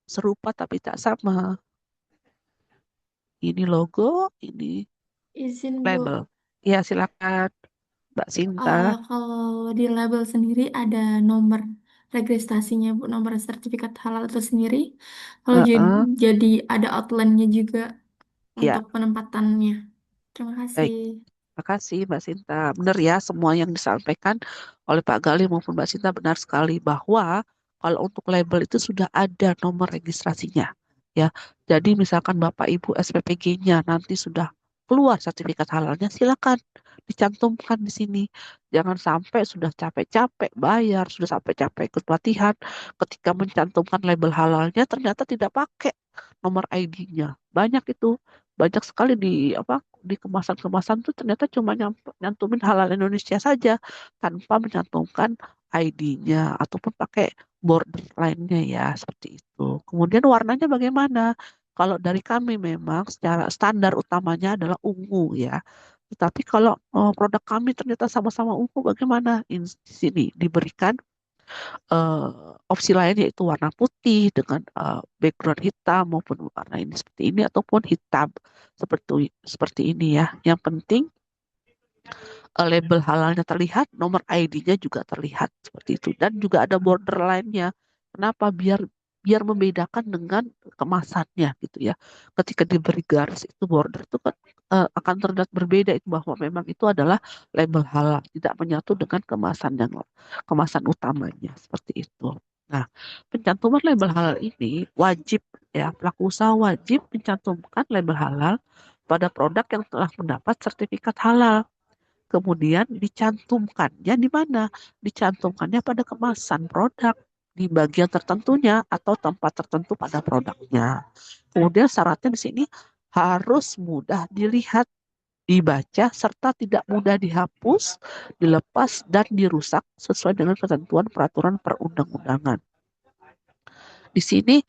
Serupa tapi tak sama. Ini logo, ini Izin, Bu. label. Ya, silakan Mbak Sinta. Kalau di label sendiri ada nomor registrasinya, Bu, nomor sertifikat halal itu sendiri. Kalau Heeh. jadi ada outline-nya juga Ya, untuk penempatannya. Terima baik. kasih. Terima kasih Mbak Sinta. Benar ya, semua yang disampaikan oleh Pak Galih maupun Mbak Sinta benar sekali bahwa kalau untuk label itu sudah ada nomor registrasinya. Ya, jadi misalkan Bapak Ibu SPPG-nya nanti sudah keluar sertifikat halalnya, silakan dicantumkan di sini. Jangan sampai sudah capek-capek bayar, sudah sampai capek ikut pelatihan, ketika mencantumkan label halalnya ternyata tidak pakai nomor ID-nya. Banyak itu, banyak sekali di kemasan-kemasan tuh ternyata cuma nyantumin halal Indonesia saja tanpa mencantumkan ID-nya ataupun pakai border lainnya ya seperti itu. Kemudian warnanya bagaimana? Kalau dari kami memang secara standar utamanya adalah ungu ya. Tetapi kalau produk kami ternyata sama-sama ungu bagaimana? Di sini diberikan opsi lain yaitu warna putih dengan background hitam maupun warna ini seperti ini ataupun hitam seperti ini ya. Yang penting label halalnya terlihat, nomor ID-nya juga terlihat seperti itu dan juga ada border lainnya. Kenapa? Biar membedakan dengan kemasannya gitu ya. Ketika diberi garis itu border itu kan akan terlihat berbeda itu bahwa memang itu adalah label halal, tidak menyatu dengan kemasan utamanya seperti itu. Nah, pencantuman label halal ini wajib ya, pelaku usaha wajib mencantumkan label halal pada produk yang telah mendapat sertifikat halal. Kemudian dicantumkannya di mana? Dicantumkannya pada kemasan produk di bagian tertentunya atau tempat tertentu pada produknya. Kemudian syaratnya di sini harus mudah dilihat, dibaca, serta tidak mudah dihapus, dilepas, dan dirusak sesuai dengan ketentuan peraturan perundang-undangan. Di sini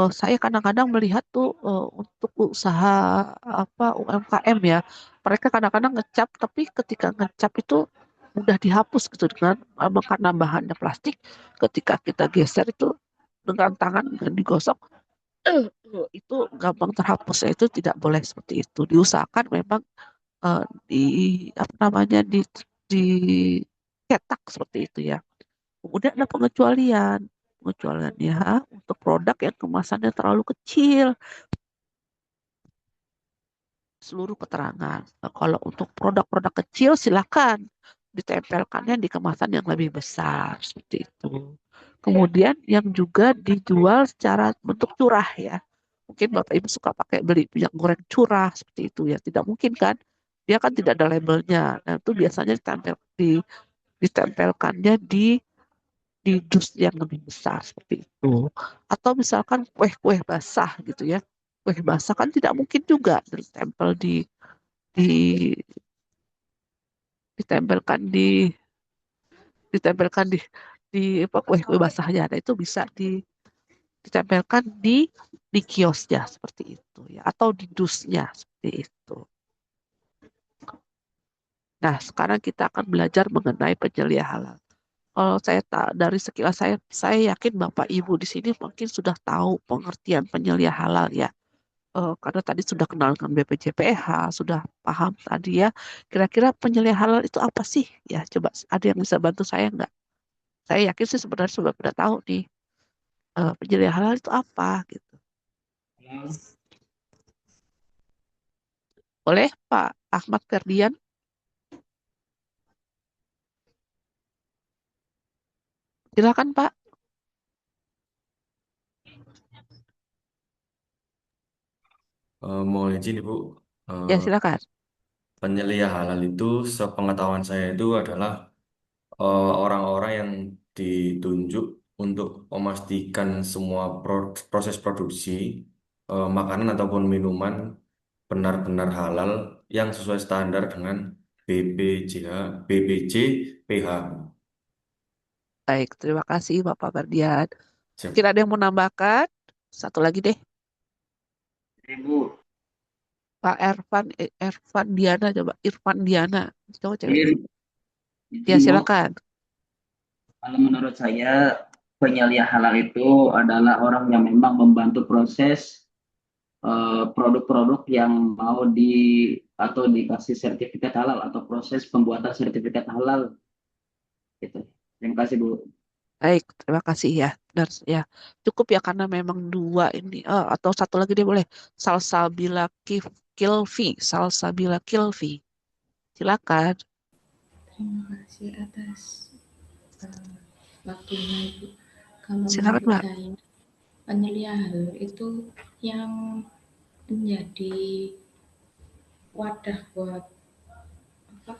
saya kadang-kadang melihat tuh untuk usaha UMKM ya, mereka kadang-kadang ngecap, tapi ketika ngecap itu mudah dihapus gitu dengan karena bahannya plastik. Ketika kita geser itu dengan tangan dan digosok, itu gampang terhapus. Ya, itu tidak boleh seperti itu. Diusahakan memang di apa namanya di cetak seperti itu ya. Kemudian ada pengecualian. Pengecualiannya untuk produk yang kemasannya terlalu kecil, seluruh keterangan. Nah, kalau untuk produk-produk kecil silakan ditempelkannya di kemasan yang lebih besar seperti itu. Kemudian yang juga dijual secara bentuk curah ya. Mungkin Bapak Ibu suka pakai beli minyak goreng curah seperti itu ya. Tidak mungkin kan? Dia kan tidak ada labelnya. Nah, itu biasanya ditempelkannya di dus yang lebih besar seperti itu. Atau misalkan kue-kue basah gitu ya. Kue basah kan tidak mungkin juga ditempel di ditempelkan ditempelkan di apa kue-kue basahnya. Nah, itu bisa ditempelkan di kiosnya seperti itu ya atau di dusnya seperti itu. Nah, sekarang kita akan belajar mengenai penyelia halal. Kalau saya dari sekilas saya yakin Bapak Ibu di sini mungkin sudah tahu pengertian penyelia halal ya. Karena tadi sudah kenal dengan BPJPH, sudah paham tadi ya. Kira-kira penyelia halal itu apa sih? Ya, coba ada yang bisa bantu saya nggak? Saya yakin sih sebenarnya sudah pada tahu nih penyelia halal itu apa gitu. Boleh Pak Ahmad Ferdian? Silakan Pak. Mohon izin Ibu, Ya Eh, silakan. penyelia halal itu sepengetahuan saya itu adalah orang-orang yang ditunjuk untuk memastikan semua proses produksi makanan ataupun minuman benar-benar halal yang sesuai standar dengan BPJH, BPJPH. Baik, terima kasih Bapak Ferdian. Siap. Kira ada yang mau nambahkan? Satu lagi deh, Ibu, Pak Irfan Diana coba Irfan Diana. Coba cewek. ini Ya Ibu, silakan. kalau menurut saya penyelia halal itu adalah orang yang memang membantu proses produk-produk yang mau atau dikasih sertifikat halal atau proses pembuatan sertifikat halal gitu. Terima kasih Bu. Baik, terima kasih ya. Dan ya cukup ya karena memang dua ini. Atau satu lagi deh boleh. Salsabila Kilvi. Salsabila Kilvi. Silakan. Terima kasih atas waktunya Ibu. Kalau Silakan menurut Mbak. saya penyelia halal itu yang menjadi wadah buat apa,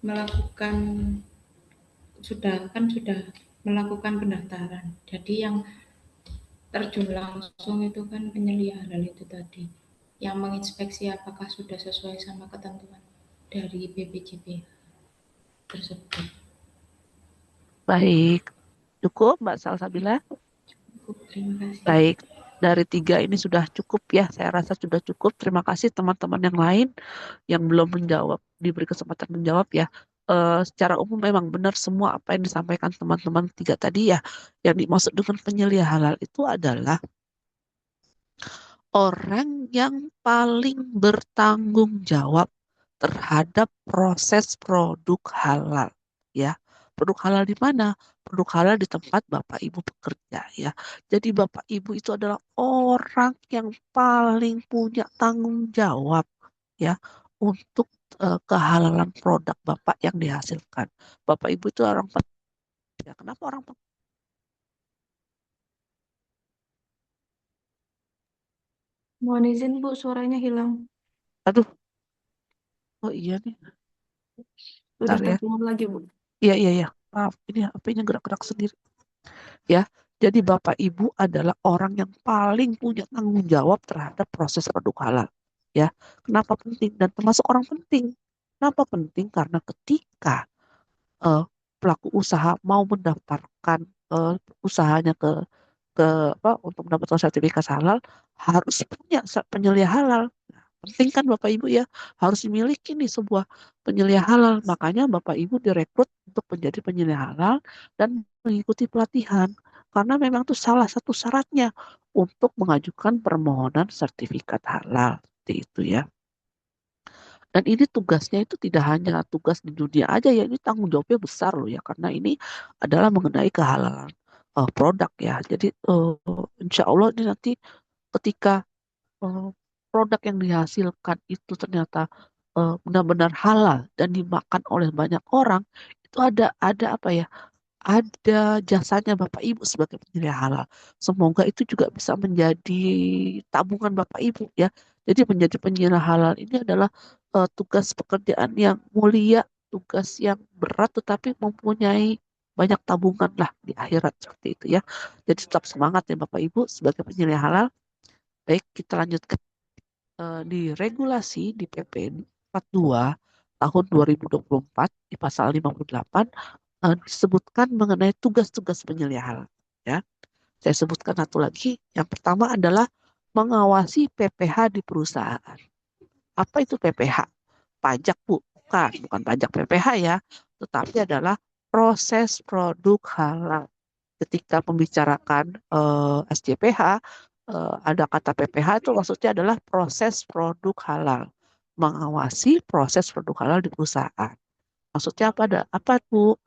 melakukan sudah melakukan pendaftaran. Jadi yang terjun langsung itu kan penyelia halal itu tadi yang menginspeksi apakah sudah sesuai sama ketentuan dari BPJP tersebut. Baik. Cukup Mbak Salsabila? Terima kasih. Baik. Dari tiga ini sudah cukup ya. Saya rasa sudah cukup. Terima kasih teman-teman yang lain yang belum menjawab. Diberi kesempatan menjawab ya. Secara umum memang benar semua apa yang disampaikan teman-teman tiga tadi ya. Yang dimaksud dengan penyelia halal itu adalah orang yang paling bertanggung jawab terhadap proses produk halal ya. Produk halal di mana? Produk halal di tempat Bapak Ibu bekerja ya. Jadi Bapak Ibu itu adalah orang yang paling punya tanggung jawab ya untuk kehalalan produk Bapak yang dihasilkan. Bapak Ibu itu orang ya. Kenapa orang Mohon izin Bu, suaranya hilang. Aduh, oh iya nih. Udah Bentar ya. terdengar lagi Bu. Iya, iya, iya. Maaf, ini HP-nya gerak-gerak sendiri. Ya, jadi Bapak Ibu adalah orang yang paling punya tanggung jawab terhadap proses produk halal. Ya, kenapa penting? Dan termasuk orang penting. Kenapa penting? Karena ketika eh, pelaku usaha mau mendaftarkan usahanya ke apa untuk mendapatkan sertifikat halal harus punya penyelia halal. Penting kan Bapak Ibu ya, harus dimiliki nih sebuah penyelia halal. Makanya Bapak Ibu direkrut untuk menjadi penyelia halal dan mengikuti pelatihan. Karena memang itu salah satu syaratnya untuk mengajukan permohonan sertifikat halal. Seperti itu ya. Dan ini tugasnya itu tidak hanya tugas di dunia aja ya, ini tanggung jawabnya besar loh ya, karena ini adalah mengenai kehalalan produk ya. Jadi insya Allah ini nanti ketika eh, produk yang dihasilkan itu ternyata benar-benar halal dan dimakan oleh banyak orang, itu ada apa ya? Ada jasanya Bapak Ibu sebagai penyedia halal. Semoga itu juga bisa menjadi tabungan Bapak Ibu ya. Jadi menjadi penyedia halal ini adalah tugas pekerjaan yang mulia, tugas yang berat tetapi mempunyai banyak tabungan lah di akhirat seperti itu ya. Jadi tetap semangat ya Bapak Ibu sebagai penyedia halal. Baik, kita lanjutkan di regulasi di PP 42 tahun 2024 di pasal 58 disebutkan mengenai tugas-tugas penyelia halal. Ya, saya sebutkan satu lagi. Yang pertama adalah mengawasi PPH di perusahaan. Apa itu PPH? Pajak, Bu. Bukan pajak PPH ya, tetapi adalah proses produk halal. Ketika membicarakan SJPH, ada kata PPH itu maksudnya adalah proses produk halal. Mengawasi proses produk halal di perusahaan. Maksudnya apa, Bu?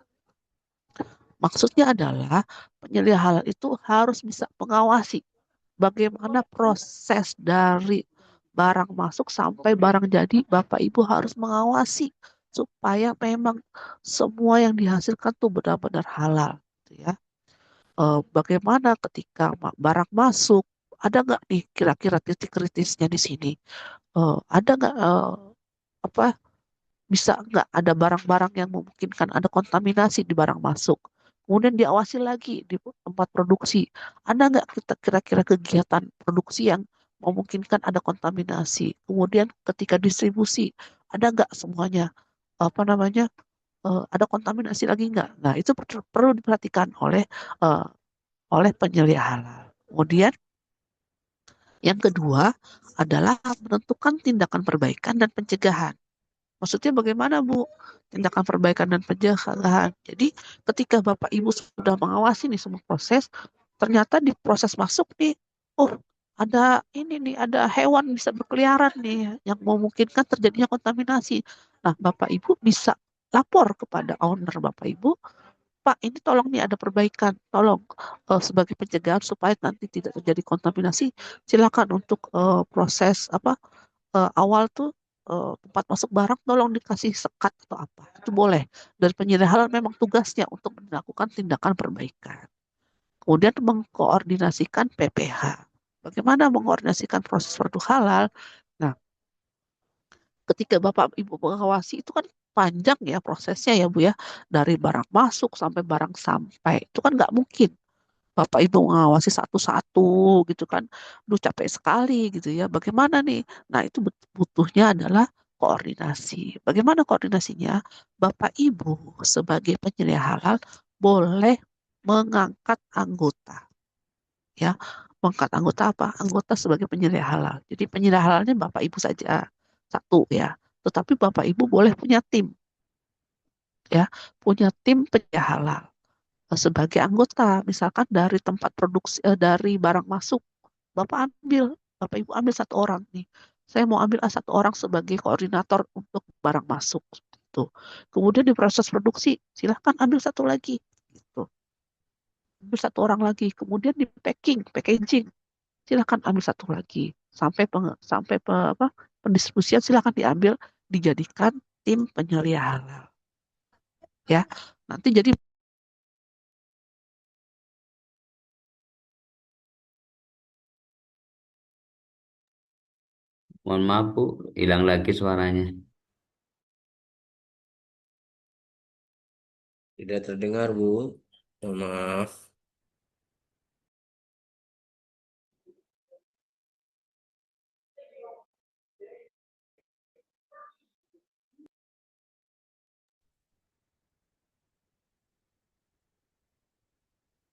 Maksudnya adalah penyelia halal itu harus bisa mengawasi bagaimana proses dari barang masuk sampai barang jadi. Bapak Ibu harus mengawasi supaya memang semua yang dihasilkan tuh benar-benar halal, gitu ya. Bagaimana ketika barang masuk, ada nggak nih kira-kira titik kritisnya di sini? Ada nggak apa bisa nggak ada barang-barang yang memungkinkan ada kontaminasi di barang masuk. Kemudian diawasi lagi di tempat produksi. Ada nggak kita kira-kira kegiatan produksi yang memungkinkan ada kontaminasi. Kemudian ketika distribusi, ada nggak semuanya apa namanya ada kontaminasi lagi nggak? Nah itu perlu diperhatikan eh, oleh penyelia halal. Kemudian yang kedua adalah menentukan tindakan perbaikan dan pencegahan. Maksudnya bagaimana Bu? Tindakan perbaikan dan pencegahan. Jadi ketika Bapak Ibu sudah mengawasi nih semua proses, ternyata di proses masuk nih, oh ada ini nih, ada hewan bisa berkeliaran nih yang memungkinkan terjadinya kontaminasi. Nah Bapak Ibu bisa lapor kepada owner Bapak Ibu, Pak ini tolong nih ada perbaikan, tolong sebagai pencegahan supaya nanti tidak terjadi kontaminasi, silakan untuk proses apa awal tuh tempat masuk barang tolong dikasih sekat atau apa. Itu boleh. Dan penyedia halal memang tugasnya untuk melakukan tindakan perbaikan. Kemudian mengkoordinasikan PPH. Bagaimana mengkoordinasikan proses produk halal? Nah, ketika Bapak Ibu mengawasi itu kan panjang ya prosesnya ya Bu ya. Dari barang masuk sampai barang sampai. Itu kan nggak mungkin Bapak Ibu mengawasi satu-satu gitu kan. Duh capek sekali gitu ya. Bagaimana nih? Nah itu butuhnya adalah koordinasi. Bagaimana koordinasinya? Bapak Ibu sebagai penyedia halal boleh mengangkat anggota. Ya, mengangkat anggota apa? Anggota sebagai penyedia halal. Jadi penyedia halalnya Bapak Ibu saja satu ya. Tetapi Bapak Ibu boleh punya tim ya, punya tim penyedia halal sebagai anggota, misalkan dari tempat produksi, dari barang masuk, Bapak Ibu ambil satu orang nih. Saya mau ambil satu orang sebagai koordinator untuk barang masuk. Gitu. Kemudian di proses produksi, silahkan ambil satu lagi. Gitu. Ambil satu orang lagi. Kemudian di packaging, silahkan ambil satu lagi. Sampai pendistribusian silahkan diambil, dijadikan tim penyelia halal. Ya, nanti jadi Mohon maaf Bu, hilang lagi suaranya. Tidak terdengar, Bu. Mohon maaf.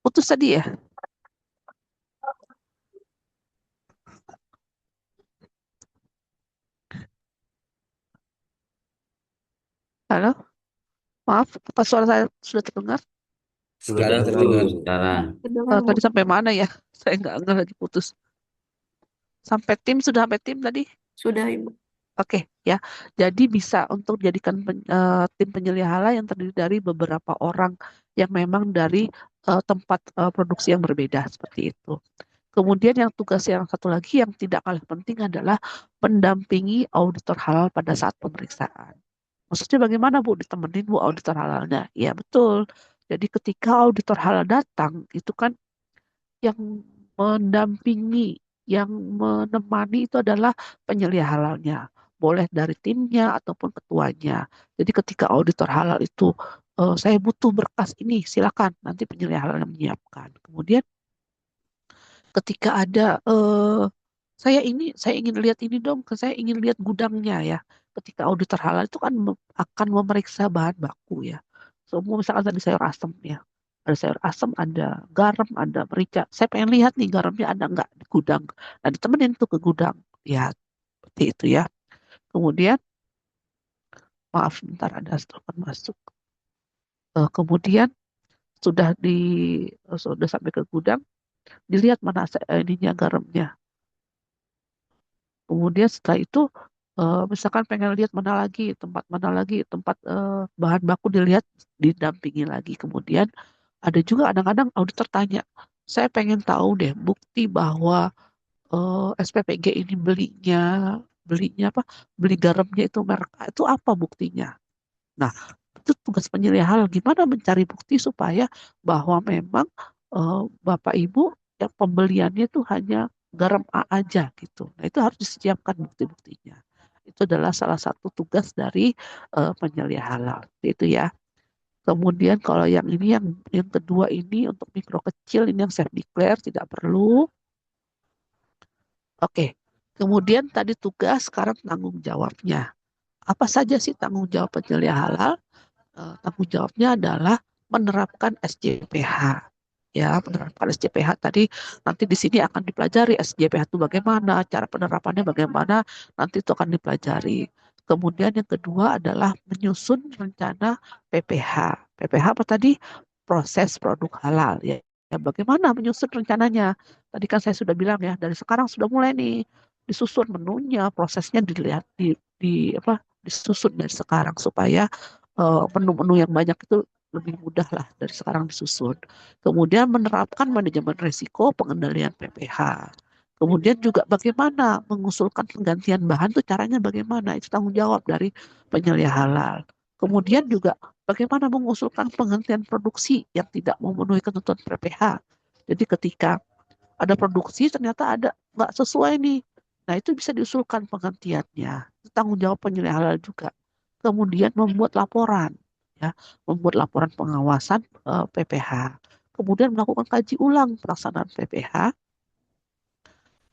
putus tadi ya. Maaf, apa suara saya sudah terdengar? Sekarang Bu, terdengar. sekarang. Terdengar, Bu. Tadi sampai mana ya? Saya nggak lagi putus. Sudah sampai tim tadi? Sudah, Ibu. Oke, ya. Jadi bisa untuk jadikan tim penyelia halal yang terdiri dari beberapa orang yang memang dari tempat produksi yang berbeda seperti itu. Kemudian yang tugas yang satu lagi yang tidak kalah penting adalah mendampingi auditor halal pada saat pemeriksaan. Maksudnya bagaimana Bu? Ditemenin Bu auditor halalnya? Ya betul. Jadi ketika auditor halal datang, itu kan yang mendampingi, yang menemani itu adalah penyelia halalnya. Boleh dari timnya ataupun ketuanya. Jadi ketika auditor halal itu, saya butuh berkas ini, silakan. Nanti penyelia halal yang menyiapkan. Kemudian ketika ada, saya ingin lihat ini dong, saya ingin lihat gudangnya ya. Ketika auditor halal itu kan akan memeriksa bahan baku ya. Semua misalkan tadi sayur asam ya. Ada sayur asam, ada garam, ada merica. Saya pengen lihat nih garamnya ada nggak di gudang. Nah, ditemenin tuh ke gudang. Ya, seperti itu ya. Kemudian, maaf, bentar ada telepon masuk. Kemudian sudah sampai ke gudang, dilihat mana ininya garamnya. Kemudian setelah itu, misalkan pengen lihat mana lagi tempat bahan baku dilihat, didampingi lagi. Kemudian ada juga kadang-kadang auditor tanya, saya pengen tahu deh bukti bahwa SPPG ini belinya apa? Beli garamnya itu merek A, itu apa buktinya? Nah, itu tugas penyelia halal gimana mencari bukti supaya bahwa memang Bapak Ibu yang pembeliannya itu hanya garam A aja gitu. Nah, itu harus disiapkan bukti-buktinya. Itu adalah salah satu tugas dari penyelia halal. Itu ya. Kemudian kalau yang ini yang kedua ini untuk mikro kecil ini yang self declare tidak perlu. Oke. Kemudian tadi tugas, sekarang tanggung jawabnya. Apa saja sih tanggung jawab penyelia halal? Tanggung jawabnya adalah menerapkan SJPH. Ya, menerapkan SJPH tadi nanti di sini akan dipelajari SJPH itu bagaimana, cara penerapannya bagaimana, nanti itu akan dipelajari. Kemudian yang kedua adalah menyusun rencana PPH. PPH apa tadi? Proses produk halal ya. Ya, bagaimana menyusun rencananya? Tadi kan saya sudah bilang ya, dari sekarang sudah mulai nih disusun menunya, prosesnya dilihat disusun dari sekarang supaya menu-menu yang banyak itu lebih mudah lah dari sekarang disusun. Kemudian menerapkan manajemen risiko pengendalian PPH. Kemudian juga bagaimana mengusulkan penggantian bahan itu caranya bagaimana? Itu tanggung jawab dari penyelia halal. Kemudian juga bagaimana mengusulkan penggantian produksi yang tidak memenuhi ketentuan PPH. Jadi ketika ada produksi ternyata ada nggak sesuai nih. Nah itu bisa diusulkan penggantiannya. Itu tanggung jawab penyelia halal juga. Kemudian membuat laporan, ya, membuat laporan pengawasan PPH. Kemudian melakukan kaji ulang pelaksanaan PPH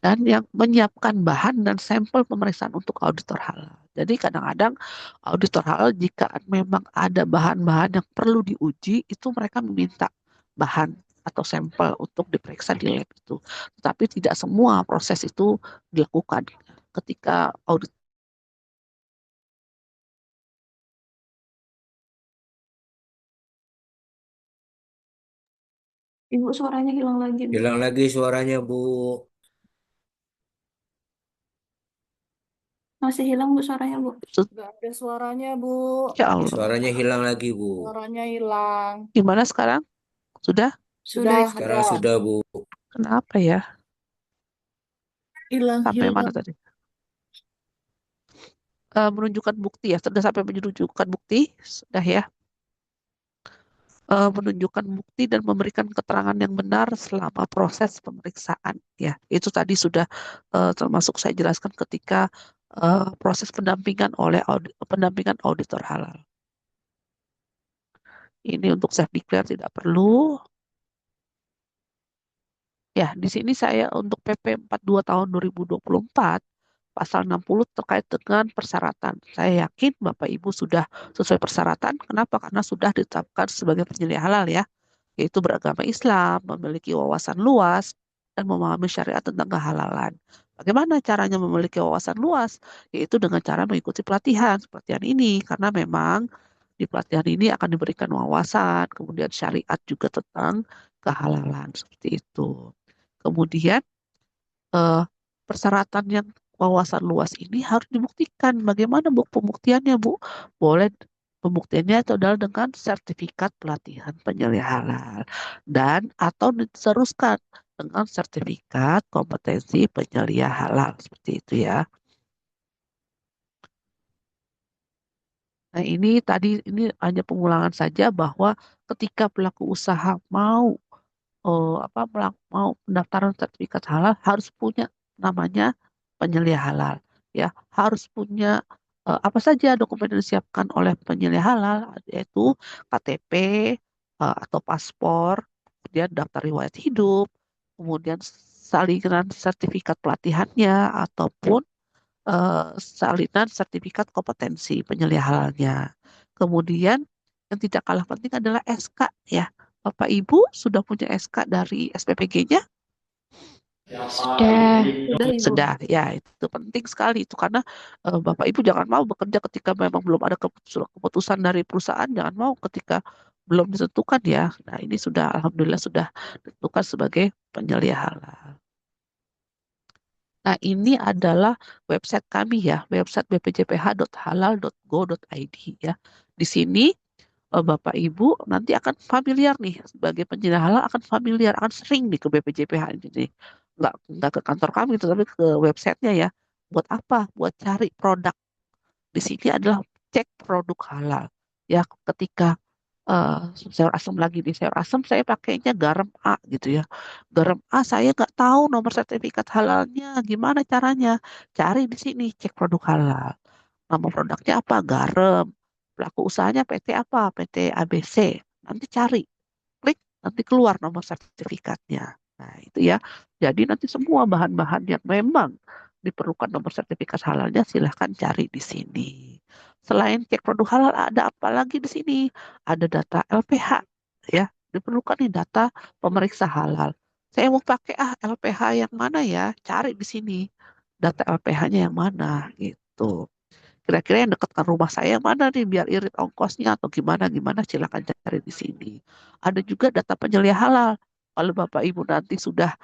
dan yang menyiapkan bahan dan sampel pemeriksaan untuk auditor halal. Jadi kadang-kadang auditor halal jika memang ada bahan-bahan yang perlu diuji, itu mereka meminta bahan atau sampel untuk diperiksa di lab itu. Tetapi tidak semua proses itu dilakukan ketika audit. Ibu suaranya hilang lagi, Bu. Hilang lagi suaranya, Bu. Masih hilang, Bu, suaranya, Bu. Gak ada suaranya, Bu. Ya Allah. Suaranya hilang lagi, Bu. Suaranya hilang. Gimana sekarang? Sudah? Sudah. Sekarang sudah, Bu. Kenapa ya? Hilang. Sampai mana tadi? Menunjukkan bukti ya. Sudah sampai menunjukkan bukti? Sudah ya. Menunjukkan bukti dan memberikan keterangan yang benar selama proses pemeriksaan ya. Itu tadi sudah termasuk saya jelaskan ketika proses pendampingan pendampingan auditor halal. Ini untuk self declare tidak perlu. Ya, di sini saya untuk PP 42 tahun 2024 pasal 60 terkait dengan persyaratan. Saya yakin Bapak Ibu sudah sesuai persyaratan. Kenapa? Karena sudah ditetapkan sebagai penyelia halal ya, yaitu beragama Islam, memiliki wawasan luas, dan memahami syariat tentang kehalalan. Bagaimana caranya memiliki wawasan luas? Yaitu dengan cara mengikuti pelatihan seperti yang ini. Karena memang Di pelatihan ini akan diberikan wawasan, kemudian syariat juga tentang kehalalan seperti itu. Kemudian eh, persyaratan yang wawasan luas ini harus dibuktikan. Bagaimana Bu pembuktiannya, Bu? Boleh pembuktiannya itu adalah dengan sertifikat pelatihan penyelia halal dan atau diteruskan dengan sertifikat kompetensi penyelia halal seperti itu ya. Nah, ini tadi ini hanya pengulangan saja bahwa ketika pelaku usaha mau mau pendaftaran sertifikat halal harus punya namanya penyelia halal ya, harus punya apa saja dokumen yang disiapkan oleh penyelia halal yaitu KTP atau paspor, kemudian daftar riwayat hidup, kemudian salinan sertifikat pelatihannya ataupun salinan sertifikat kompetensi penyelia halalnya. Kemudian yang tidak kalah penting adalah SK ya. Bapak Ibu sudah punya SK dari SPPG-nya? Sudah. Sudah, Ibu. Sudah, ya itu penting sekali itu karena Bapak Ibu jangan mau bekerja ketika memang belum ada keputusan dari perusahaan, jangan mau ketika belum ditentukan ya. Nah ini sudah alhamdulillah sudah ditentukan sebagai penyelia halal. Nah, ini adalah website kami ya, website bpjph.halal.go.id ya. Di sini Bapak Ibu nanti akan familiar nih sebagai penyedia halal akan familiar, akan sering nih ke BPJPH ini. Nggak ke kantor kami, tetapi ke websitenya ya. Buat apa? Buat cari produk. Di sini adalah cek produk halal. Ya, ketika sayur asam lagi nih, sayur asam saya pakainya garam A gitu ya. Garam A saya nggak tahu nomor sertifikat halalnya, gimana caranya? Cari di sini, cek produk halal. Nama produknya apa? Garam. Pelaku usahanya PT apa? PT ABC. Nanti cari, klik, nanti keluar nomor sertifikatnya. Nah, itu ya. Jadi nanti semua bahan-bahan yang memang diperlukan nomor sertifikat halalnya silahkan cari di sini. Selain cek produk halal, ada apa lagi di sini? Ada data LPH, ya. Diperlukan nih data pemeriksa halal. Saya mau pakai LPH yang mana ya? Cari di sini data LPH-nya yang mana gitu. Kira-kira yang dekat rumah saya yang mana nih biar irit ongkosnya atau gimana silakan cari di sini. Ada juga data penyelia halal. Kalau Bapak Ibu nanti sudah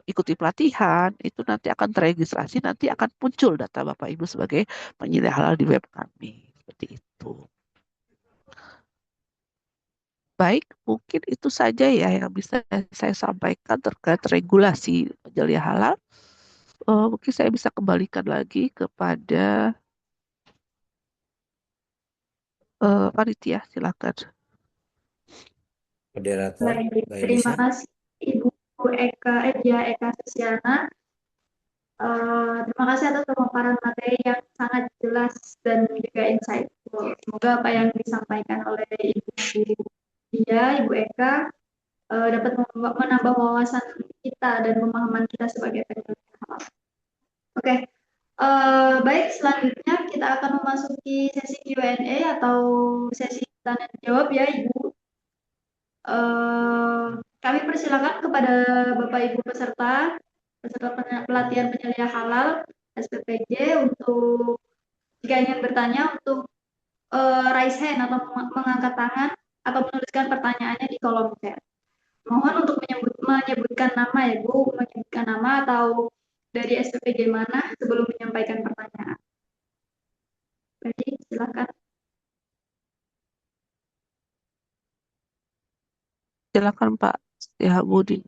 ikuti pelatihan, itu nanti akan terregistrasi, nanti akan muncul data Bapak Ibu sebagai penyelia halal di web kami. Seperti itu. Baik, mungkin itu saja ya yang bisa saya sampaikan terkait regulasi penyelia halal. Mungkin saya bisa kembalikan lagi kepada panitia, silakan. Moderator, Baik, Mbak terima Elisa. kasih Ibu Eka Susiana. Terima kasih atas pemaparan materi yang sangat jelas dan juga insightful. Semoga apa yang disampaikan oleh Ibu Ibu Eka dapat menambah wawasan kita dan pemahaman kita sebagai penyelenggara halal. Oke, baik selanjutnya kita akan memasuki sesi Q&A atau sesi tanya jawab ya Ibu. Kami persilakan kepada Bapak Ibu peserta pelatihan penyelia halal SPPJ untuk jika ingin bertanya untuk raise hand atau mengangkat tangan atau menuliskan pertanyaannya di kolom chat. Mohon untuk menyebutkan nama ya Bu, menyebutkan nama atau dari SPPJ mana sebelum menyampaikan pertanyaan. Jadi silakan. Silakan Pak Setiabudi.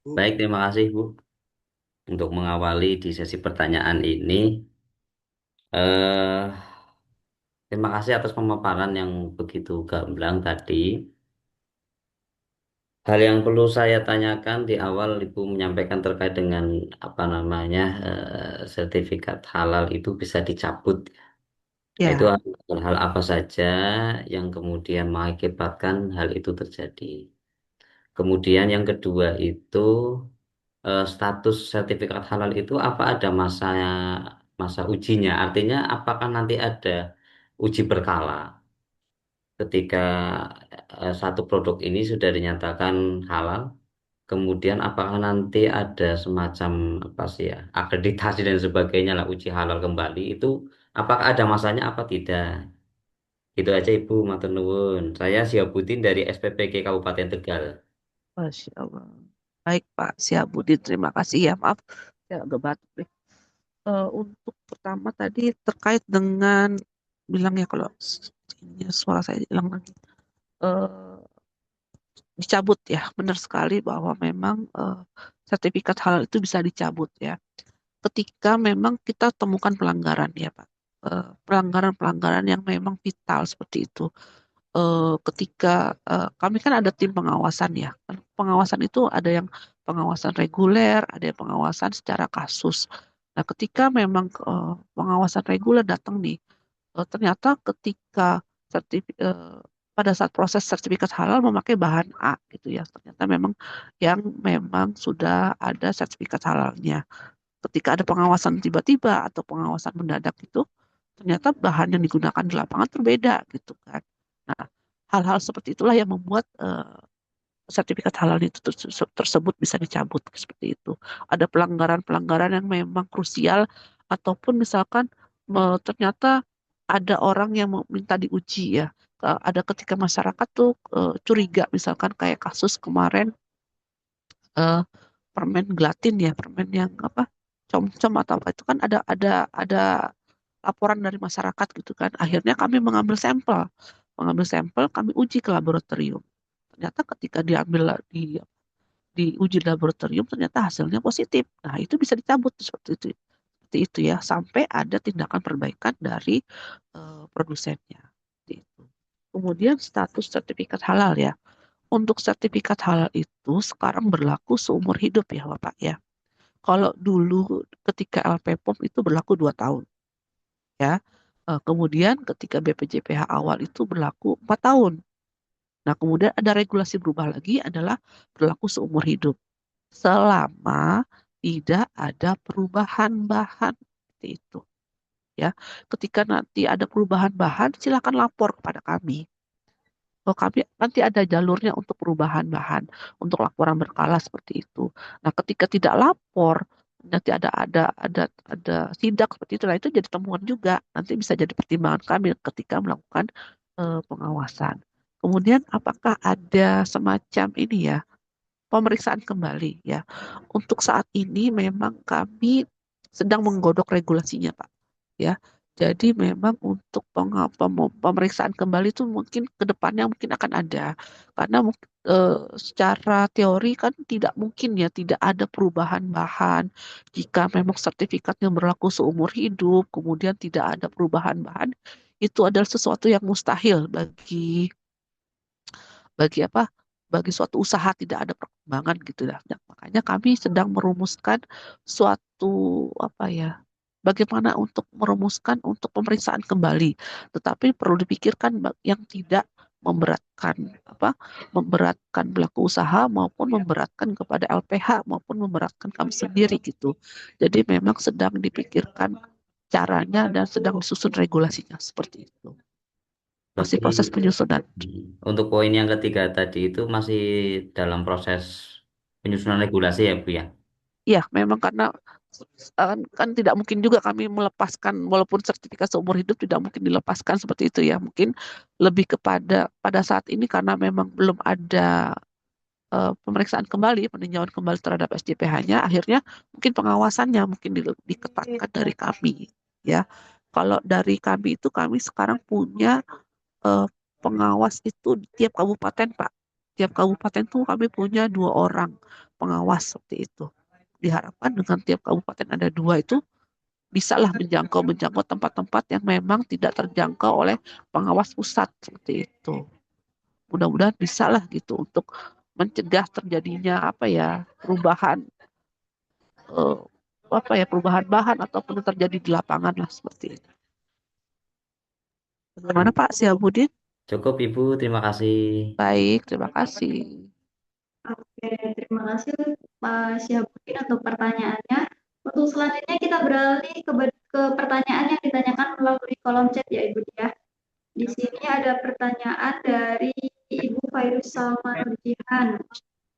Baik, terima kasih Bu untuk mengawali di sesi pertanyaan ini. Eh, Terima kasih atas pemaparan yang begitu gamblang tadi. Hal yang perlu saya tanyakan di awal Ibu menyampaikan terkait dengan apa namanya sertifikat halal itu bisa dicabut. Ya. Itu hal apa saja yang kemudian mengakibatkan hal itu terjadi. Kemudian yang kedua itu status sertifikat halal itu apa ada masa ujinya? Artinya apakah nanti ada uji berkala ketika satu produk ini sudah dinyatakan halal, kemudian apakah nanti ada semacam apa sih ya, akreditasi dan sebagainya lah, uji halal kembali itu apakah ada masanya apa tidak? Itu aja Ibu, matur nuwun. Saya Siabuddin dari SPPG Kabupaten Tegal. Masya Allah. Baik Pak Sihabudin, terima kasih ya. Maaf, saya agak batuk nih. Untuk pertama tadi terkait dengan bilangnya kalau ini suara saya hilang lagi. Eh, Dicabut ya, benar sekali bahwa memang sertifikat halal itu bisa dicabut ya. Ketika memang kita temukan pelanggaran ya Pak. Pelanggaran-pelanggaran yang memang vital seperti itu. Ketika kami kan ada tim pengawasan ya. Pengawasan itu ada yang pengawasan reguler, ada yang pengawasan secara kasus. Nah, ketika memang pengawasan reguler datang nih, ternyata ketika sertifi- eh, pada saat proses sertifikat halal memakai bahan A gitu ya. Ternyata memang yang memang sudah ada sertifikat halalnya. Ketika ada pengawasan tiba-tiba atau pengawasan mendadak itu, ternyata bahan yang digunakan di lapangan berbeda gitu kan. Nah, hal-hal seperti itulah yang membuat sertifikat halal itu tersebut bisa dicabut seperti itu. Ada pelanggaran-pelanggaran yang memang krusial ataupun misalkan ternyata ada orang yang minta diuji ya. Ada ketika masyarakat tuh curiga misalkan kayak kasus kemarin eh, permen gelatin ya, permen yang apa? Com-com atau apa itu kan ada laporan dari masyarakat gitu kan. Akhirnya kami mengambil sampel. Mengambil sampel kami uji ke laboratorium. Ternyata ketika diuji di laboratorium ternyata hasilnya positif. Nah, itu bisa dicabut seperti itu. Seperti itu ya, sampai ada tindakan perbaikan dari produsennya. Seperti itu. Kemudian status sertifikat halal ya. Untuk sertifikat halal itu sekarang berlaku seumur hidup ya Bapak ya. Kalau dulu ketika LP POM itu berlaku 2 tahun ya. Kemudian ketika BPJPH awal itu berlaku 4 tahun. Nah, kemudian ada regulasi berubah lagi adalah berlaku seumur hidup. Selama tidak ada perubahan bahan seperti itu. Ya, ketika nanti ada perubahan bahan, silakan lapor kepada kami. Oh, kami nanti ada jalurnya untuk perubahan bahan, untuk laporan berkala seperti itu. Nah, ketika tidak lapor, nanti ada sidak seperti itu. Nah, itu jadi temuan juga. Nanti bisa jadi pertimbangan kami ketika melakukan pengawasan. Kemudian, apakah ada semacam ini ya, pemeriksaan kembali ya. Untuk saat ini memang kami sedang menggodok regulasinya, Pak. Ya. Jadi memang untuk pemeriksaan kembali itu mungkin ke depannya mungkin akan ada. Karena secara teori kan tidak mungkin ya tidak ada perubahan bahan. Jika memang sertifikatnya berlaku seumur hidup, kemudian tidak ada perubahan bahan, itu adalah sesuatu yang mustahil bagi apa bagi suatu usaha tidak ada perkembangan gitu ya. Nah, makanya kami sedang merumuskan suatu apa ya bagaimana untuk merumuskan untuk pemeriksaan kembali, tetapi perlu dipikirkan yang tidak memberatkan memberatkan pelaku usaha maupun memberatkan kepada LPH maupun memberatkan kami sendiri gitu. Jadi memang sedang dipikirkan caranya dan sedang disusun regulasinya seperti itu. Masih Berarti proses penyusunan. untuk poin yang ketiga tadi itu masih dalam proses penyusunan regulasi ya Bu ya. Iya, memang karena kan tidak mungkin juga kami melepaskan walaupun sertifikat seumur hidup tidak mungkin dilepaskan seperti itu ya. Mungkin lebih kepada pada saat ini karena memang belum ada pemeriksaan kembali, peninjauan kembali terhadap SJPH-nya, akhirnya mungkin pengawasannya mungkin diketatkan dari kami ya. Kalau dari kami itu kami sekarang punya pengawas itu di tiap kabupaten, Pak. Tiap kabupaten tuh kami punya 2 orang pengawas seperti itu. Diharapkan dengan tiap kabupaten ada 2 itu bisalah menjangkau tempat-tempat yang memang tidak terjangkau oleh pengawas pusat seperti itu. Mudah-mudahan bisalah gitu untuk mencegah terjadinya perubahan eh, perubahan bahan ataupun terjadi di lapangan lah seperti itu. Bagaimana Pak Sihabudin? Cukup Ibu, terima kasih. Baik, terima kasih. Oke, terima kasih Pak Syahabudin untuk pertanyaannya. Untuk selanjutnya kita beralih ke pertanyaan yang ditanyakan melalui kolom chat ya Ibu ya. Di sini ada pertanyaan dari Ibu Fairuz Salma Nurjihan.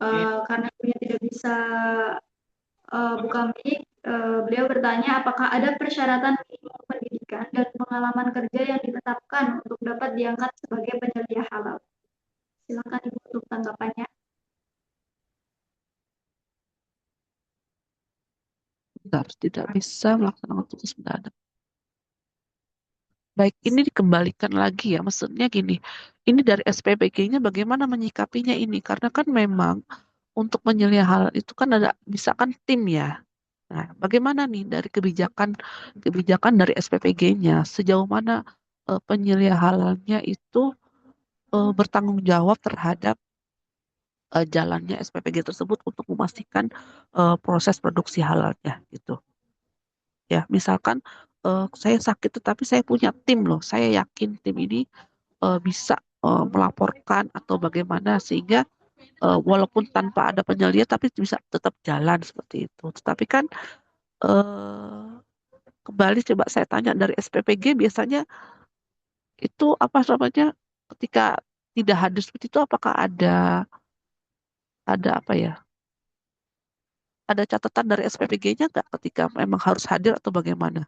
Karena ibunya tidak bisa buka mic, beliau bertanya apakah ada persyaratan minimum pendidikan dan pengalaman kerja yang ditetapkan untuk dapat diangkat sebagai penyelia halal. Silakan Ibu untuk tanggapannya. Bentar, tidak bisa melaksanakan tugas mendadak. Baik, ini dikembalikan lagi ya, maksudnya gini, ini dari SPPG-nya bagaimana menyikapinya ini, karena kan memang untuk menyelia halal itu kan ada, bisa kan tim ya. Nah, bagaimana nih dari kebijakan dari SPPG-nya, sejauh mana penyelia halalnya itu bertanggung jawab terhadap jalannya SPPG tersebut untuk memastikan proses produksi halalnya gitu. Ya, misalkan saya sakit tetapi saya punya tim loh. Saya yakin tim ini bisa melaporkan atau bagaimana sehingga walaupun tanpa ada penyelia tapi bisa tetap jalan seperti itu. Tetapi kan eh, kembali coba saya tanya dari SPPG biasanya itu apa namanya ketika tidak hadir seperti itu apakah ada apa ya? Ada catatan dari SPPG-nya nggak ketika memang harus hadir atau bagaimana?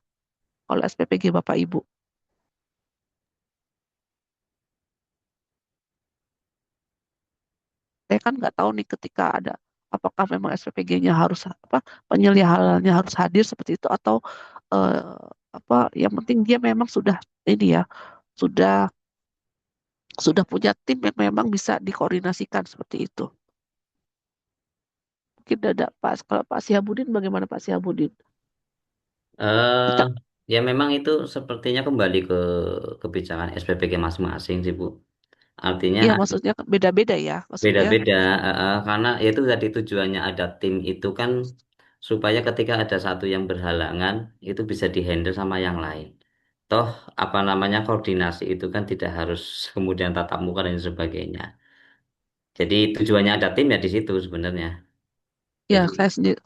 Kalau SPPG Bapak Ibu. Saya kan nggak tahu nih ketika ada apakah memang SPPG-nya harus apa penyelia halalnya harus hadir seperti itu atau eh, apa yang penting dia memang sudah ini ya sudah sudah punya tim yang memang bisa dikoordinasikan seperti itu. Mungkin ada Pak kalau Pak Sihabudin bagaimana Pak Sihabudin? Eh, Kita ya memang itu sepertinya kembali ke kebijakan SPPG masing-masing sih Bu. Artinya ya maksudnya beda-beda ya maksudnya beda-beda, karena ya itu tadi tujuannya ada tim itu kan supaya ketika ada satu yang berhalangan itu bisa dihandle sama yang lain. Toh apa namanya koordinasi itu kan tidak harus kemudian tatap muka dan sebagainya. Jadi tujuannya ada tim ya di situ sebenarnya. ya Jadi saya sendiri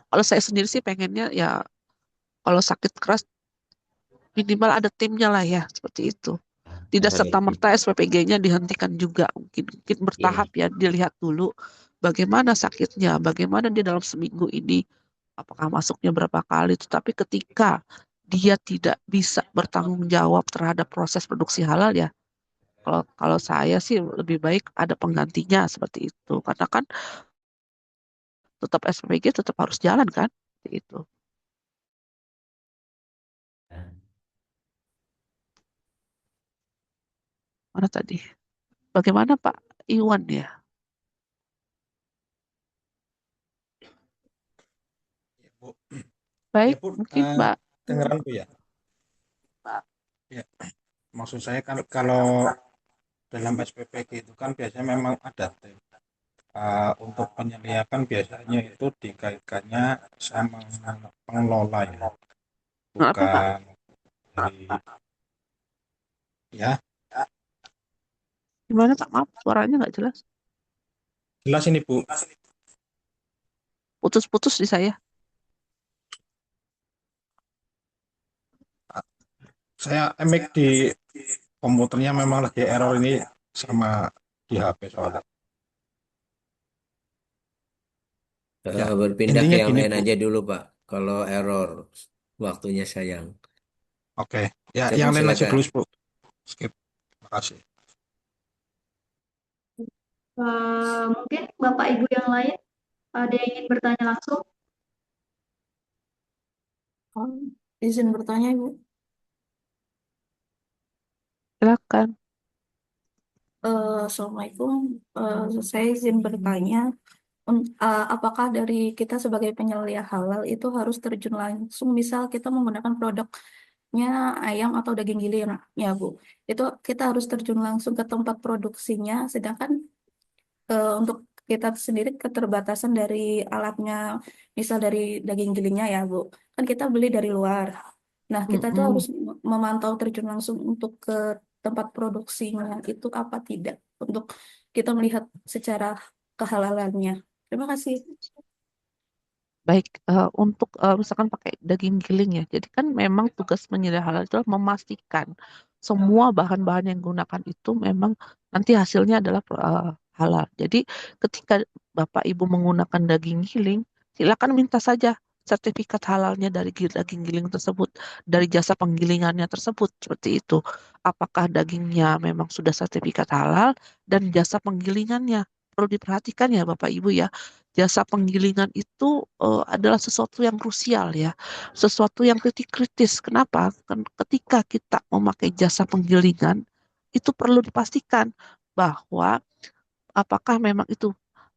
kalau saya sendiri sih pengennya ya kalau sakit keras minimal ada timnya lah ya seperti itu. Tidak harus ada tim. serta-merta SPPG-nya dihentikan juga. Mungkin Iya. bertahap ya, dilihat dulu bagaimana sakitnya, bagaimana dia dalam seminggu ini, apakah masuknya berapa kali. Tetapi ketika dia tidak bisa bertanggung jawab terhadap proses produksi halal ya, kalau kalau saya sih lebih baik ada penggantinya seperti itu. Karena kan tetap SPPG tetap harus jalan kan, seperti itu. Mana tadi? Bagaimana Pak Iwan ya? Ya, Bu. Ya, Baik, Bu, mungkin Mbak. dengeran Bu ya. Ya, maksud saya kan kalau dalam SPPG itu kan biasanya memang ada tim. Untuk penyeliakan biasanya itu dikaitkannya sama pengelola ya, Apa Pak? bukan dari ya. Gimana Pak? Maaf, suaranya nggak jelas. Jelas ini Bu. Putus-putus di saya. Saya mic di komputernya memang lagi error ini sama di HP soalnya. Ya, Berpindah ke intinya yang gini lain Bu. aja dulu, Pak. Kalau error, waktunya sayang. Oke, ya Oke, Bu, yang lain aja silakan. dulu Bu. Skip. Terima kasih. Mungkin Bapak Ibu yang lain ada yang ingin bertanya langsung? Izin bertanya, Ibu. Silakan. Assalamualaikum. Saya izin bertanya, apakah dari kita sebagai penyelia halal itu harus terjun langsung, misal kita menggunakan produknya ayam atau daging giling, ya Bu. Itu kita harus terjun langsung ke tempat produksinya, sedangkan untuk kita sendiri keterbatasan dari alatnya, misal dari daging gilingnya ya Bu. Kan kita beli dari luar. Nah, kita tuh harus memantau terjun langsung untuk ke tempat produksinya itu apa tidak untuk kita melihat secara kehalalannya. Terima kasih. Baik, untuk misalkan pakai daging giling ya. Jadi kan memang tugas penyelia halal itu adalah memastikan semua bahan-bahan yang digunakan itu memang nanti hasilnya adalah halal. Jadi ketika Bapak Ibu menggunakan daging giling, silakan minta saja sertifikat halalnya dari daging giling tersebut, dari jasa penggilingannya tersebut, seperti itu. Apakah dagingnya memang sudah sertifikat halal dan jasa penggilingannya. Perlu diperhatikan ya Bapak Ibu ya, jasa penggilingan itu adalah sesuatu yang krusial ya, sesuatu yang kritis. Kenapa? Ketika kita memakai jasa penggilingan, itu perlu dipastikan bahwa apakah memang itu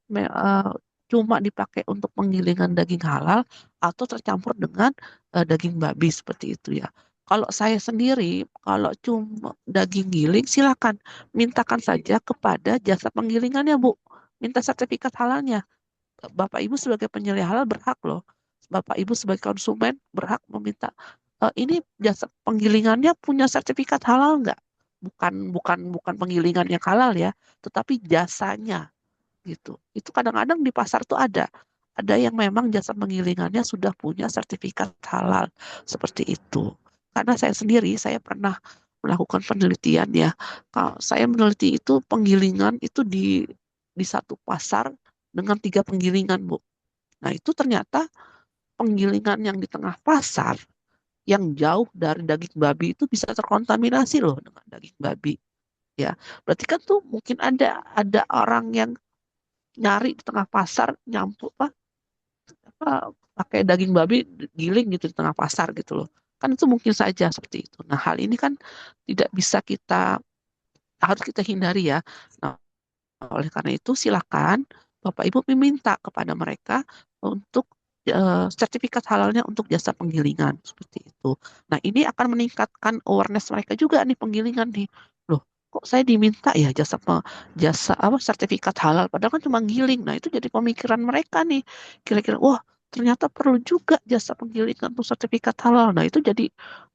me- eh, cuma dipakai untuk penggilingan daging halal atau tercampur dengan daging babi seperti itu ya. Kalau saya sendiri, kalau cuma daging giling, silakan mintakan saja kepada jasa penggilingannya, Bu. Minta sertifikat halalnya. Bapak Ibu sebagai penyelia halal berhak loh. Bapak Ibu sebagai konsumen berhak meminta ini jasa penggilingannya punya sertifikat halal nggak? Bukan penggilingan yang halal ya, tetapi jasanya gitu. Itu kadang-kadang di pasar tuh ada. Ada yang memang jasa penggilingannya sudah punya sertifikat halal seperti itu. Karena saya sendiri saya pernah melakukan penelitian ya. Kalau saya meneliti itu penggilingan itu di satu pasar dengan 3 penggilingan, Bu. Nah, itu ternyata penggilingan yang di tengah pasar yang jauh dari daging babi itu bisa terkontaminasi loh dengan daging babi. Ya, berarti kan tuh mungkin ada orang yang nyari di tengah pasar nyampur apa, pakai daging babi giling gitu di tengah pasar gitu loh. Kan itu mungkin saja seperti itu. Nah, hal ini kan tidak bisa harus kita hindari ya. Nah, oleh karena itu silakan Bapak Ibu meminta kepada mereka untuk sertifikat halalnya untuk jasa penggilingan seperti itu. Nah, ini akan meningkatkan awareness mereka juga nih penggilingan nih. Loh, kok saya diminta ya jasa apa sertifikat halal padahal kan cuma giling. Nah, itu jadi pemikiran mereka nih. Kira-kira wah, ternyata perlu juga jasa penggilingan untuk sertifikat halal. Nah, itu jadi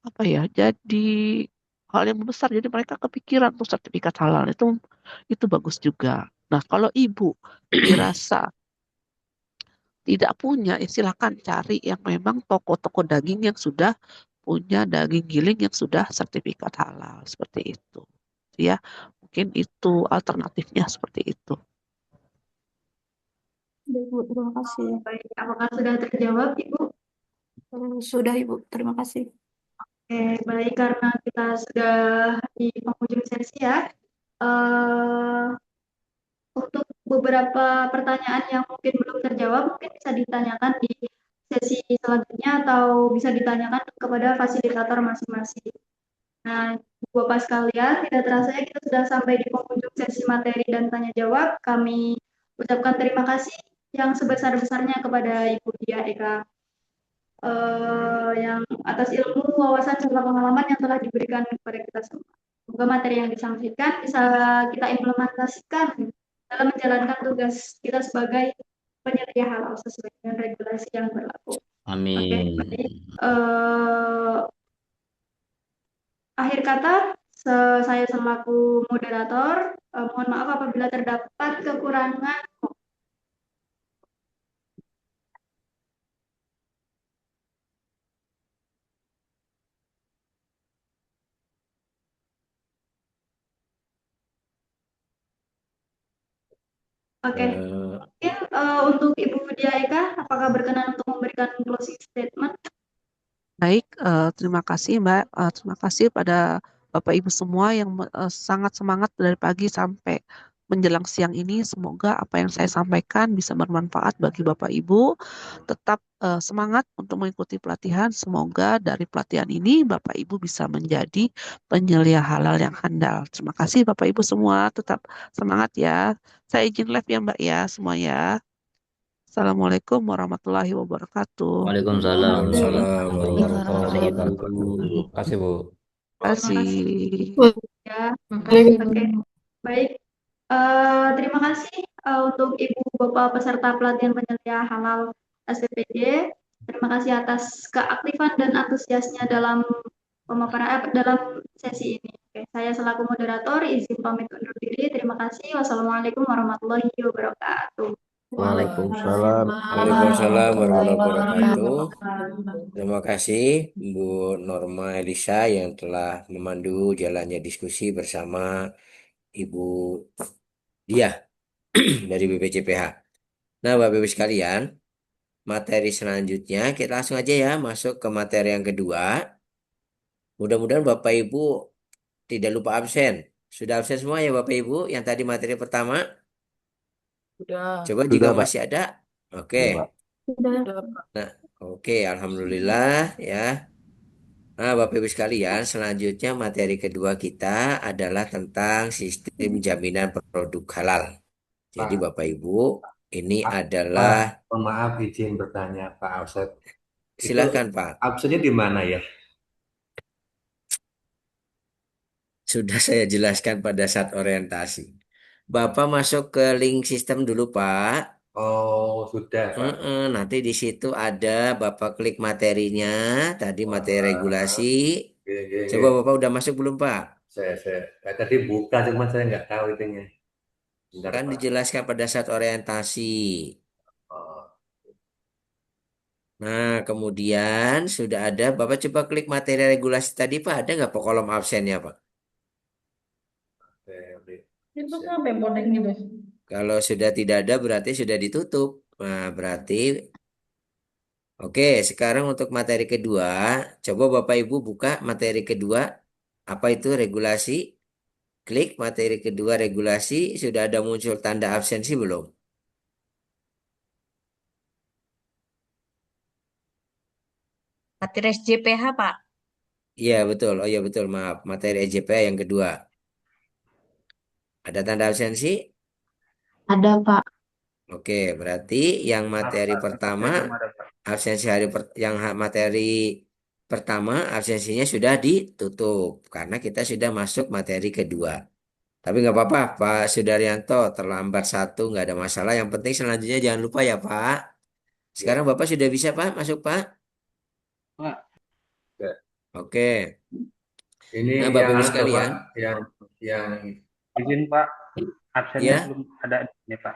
apa ya? Jadi hal yang besar. Jadi mereka kepikiran untuk sertifikat halal itu bagus juga. Nah, kalau ibu dirasa tidak punya, ya silakan cari yang memang toko-toko daging yang sudah punya daging giling yang sudah sertifikat halal seperti itu. Ya, mungkin itu alternatifnya seperti itu. Baik, Bu, terima kasih. Baik, apakah sudah terjawab, Ibu? Sudah, Ibu. Terima kasih. Oke, baik karena kita sudah di penghujung sesi ya. Untuk beberapa pertanyaan yang mungkin belum terjawab, mungkin bisa ditanyakan di sesi selanjutnya atau bisa ditanyakan kepada fasilitator masing-masing. Nah, Bapak sekalian, tidak terasa ya kita sudah sampai di penghujung sesi materi dan tanya jawab. Kami ucapkan terima kasih yang sebesar-besarnya kepada Ibu Dia Eka yang atas ilmu, wawasan, serta pengalaman yang telah diberikan kepada kita semua. Semoga materi yang disampaikan bisa kita implementasikan dalam menjalankan tugas kita sebagai penyedia halal sesuai dengan regulasi yang berlaku. Oke, baik. Akhir kata, saya selaku moderator, mohon maaf apabila terdapat kekurangan. Oke, mungkin untuk Ibu Dia Eka, apakah berkenan untuk memberikan closing statement? Baik, terima kasih Mbak. Terima kasih pada Bapak Ibu semua yang sangat semangat dari pagi sampai menjelang siang ini. Semoga apa yang saya sampaikan bisa bermanfaat bagi Bapak Ibu. Tetap semangat untuk mengikuti pelatihan. Semoga dari pelatihan ini Bapak Ibu bisa menjadi penyelia halal yang handal. Terima kasih Bapak Ibu semua. Tetap semangat ya. Saya izin live ya Mbak ya semua ya. Assalamualaikum warahmatullahi wabarakatuh. Waalaikumsalam Waalaikumsalam warahmatullahi warahmatullahi wabarakatuh. wabarakatuh. Terima kasih, Bu. Terima kasih. Ya, Makasih, Bu. oke, baik. Terima kasih untuk Ibu Bapak peserta pelatihan penyelia halal SPPJ. Terima kasih atas keaktifan dan antusiasnya dalam pemaparan dalam sesi ini. Oke, saya selaku moderator izin pamit undur diri. Terima kasih. Wassalamualaikum warahmatullahi wabarakatuh. Waalaikumsalam. Waalaikumsalam warahmatullahi wabarakatuh. Terima kasih Bu Norma Elisa yang telah memandu jalannya diskusi bersama Ibu Dia. dari BPJPH. Nah, Bapak Ibu sekalian, materi selanjutnya kita langsung aja ya masuk ke materi yang kedua. Mudah-mudahan Bapak Ibu tidak lupa absen. Sudah absen semua ya Bapak Ibu yang tadi materi pertama? Sudah. Coba jika Sudah, Pak. masih ada. Oke. Sudah, Pak. Sudah. Nah, oke, alhamdulillah ya. Nah, Bapak Ibu sekalian, selanjutnya materi kedua kita adalah tentang sistem jaminan produk halal. Jadi Pak, Bapak Ibu, ini Pak, adalah mohon maaf izin bertanya, Pak Ausep. Itu silahkan Pak. absennya di mana ya? Sudah saya jelaskan pada saat orientasi. Bapak masuk ke link sistem dulu Pak. Oh, sudah, Pak. Nanti di situ ada Bapak klik materinya, tadi materi regulasi. Oke, oke, Coba oke. Bapak udah masuk belum Pak? Saya tadi buka, cuma saya nggak tahu itunya. Bentar, Kan Pak. dijelaskan pada saat orientasi. Oh, Nah, kemudian sudah ada, Bapak coba klik materi regulasi tadi Pak, ada nggak Pak kolom absennya Pak? oke, oke. Itu sampai bonek gitu. Kalau sudah tidak ada berarti sudah ditutup. Nah, berarti oke, sekarang untuk materi kedua, coba Bapak Ibu buka materi kedua, apa itu regulasi? Klik materi kedua regulasi, sudah ada muncul tanda absensi belum? Materi SJPH, Pak. Iya betul, oh iya betul, maaf. Materi EJP yang kedua. Ada tanda absensi? Ada, Pak. Oke, berarti yang materi pertama, absensi materi pertama absensinya sudah ditutup karena kita sudah masuk materi kedua. Tapi nggak apa-apa, Pak Sudaryanto, terlambat satu nggak ada masalah. Yang penting selanjutnya jangan lupa ya, Pak. Sekarang Ya, Bapak sudah bisa, Pak, masuk, Pak? Pak. Ya. Oke. Ini Nah, Bapak yang Ibu anu, Pak, sekalian, yang Izin Pak, absennya ya, belum ada ini Pak.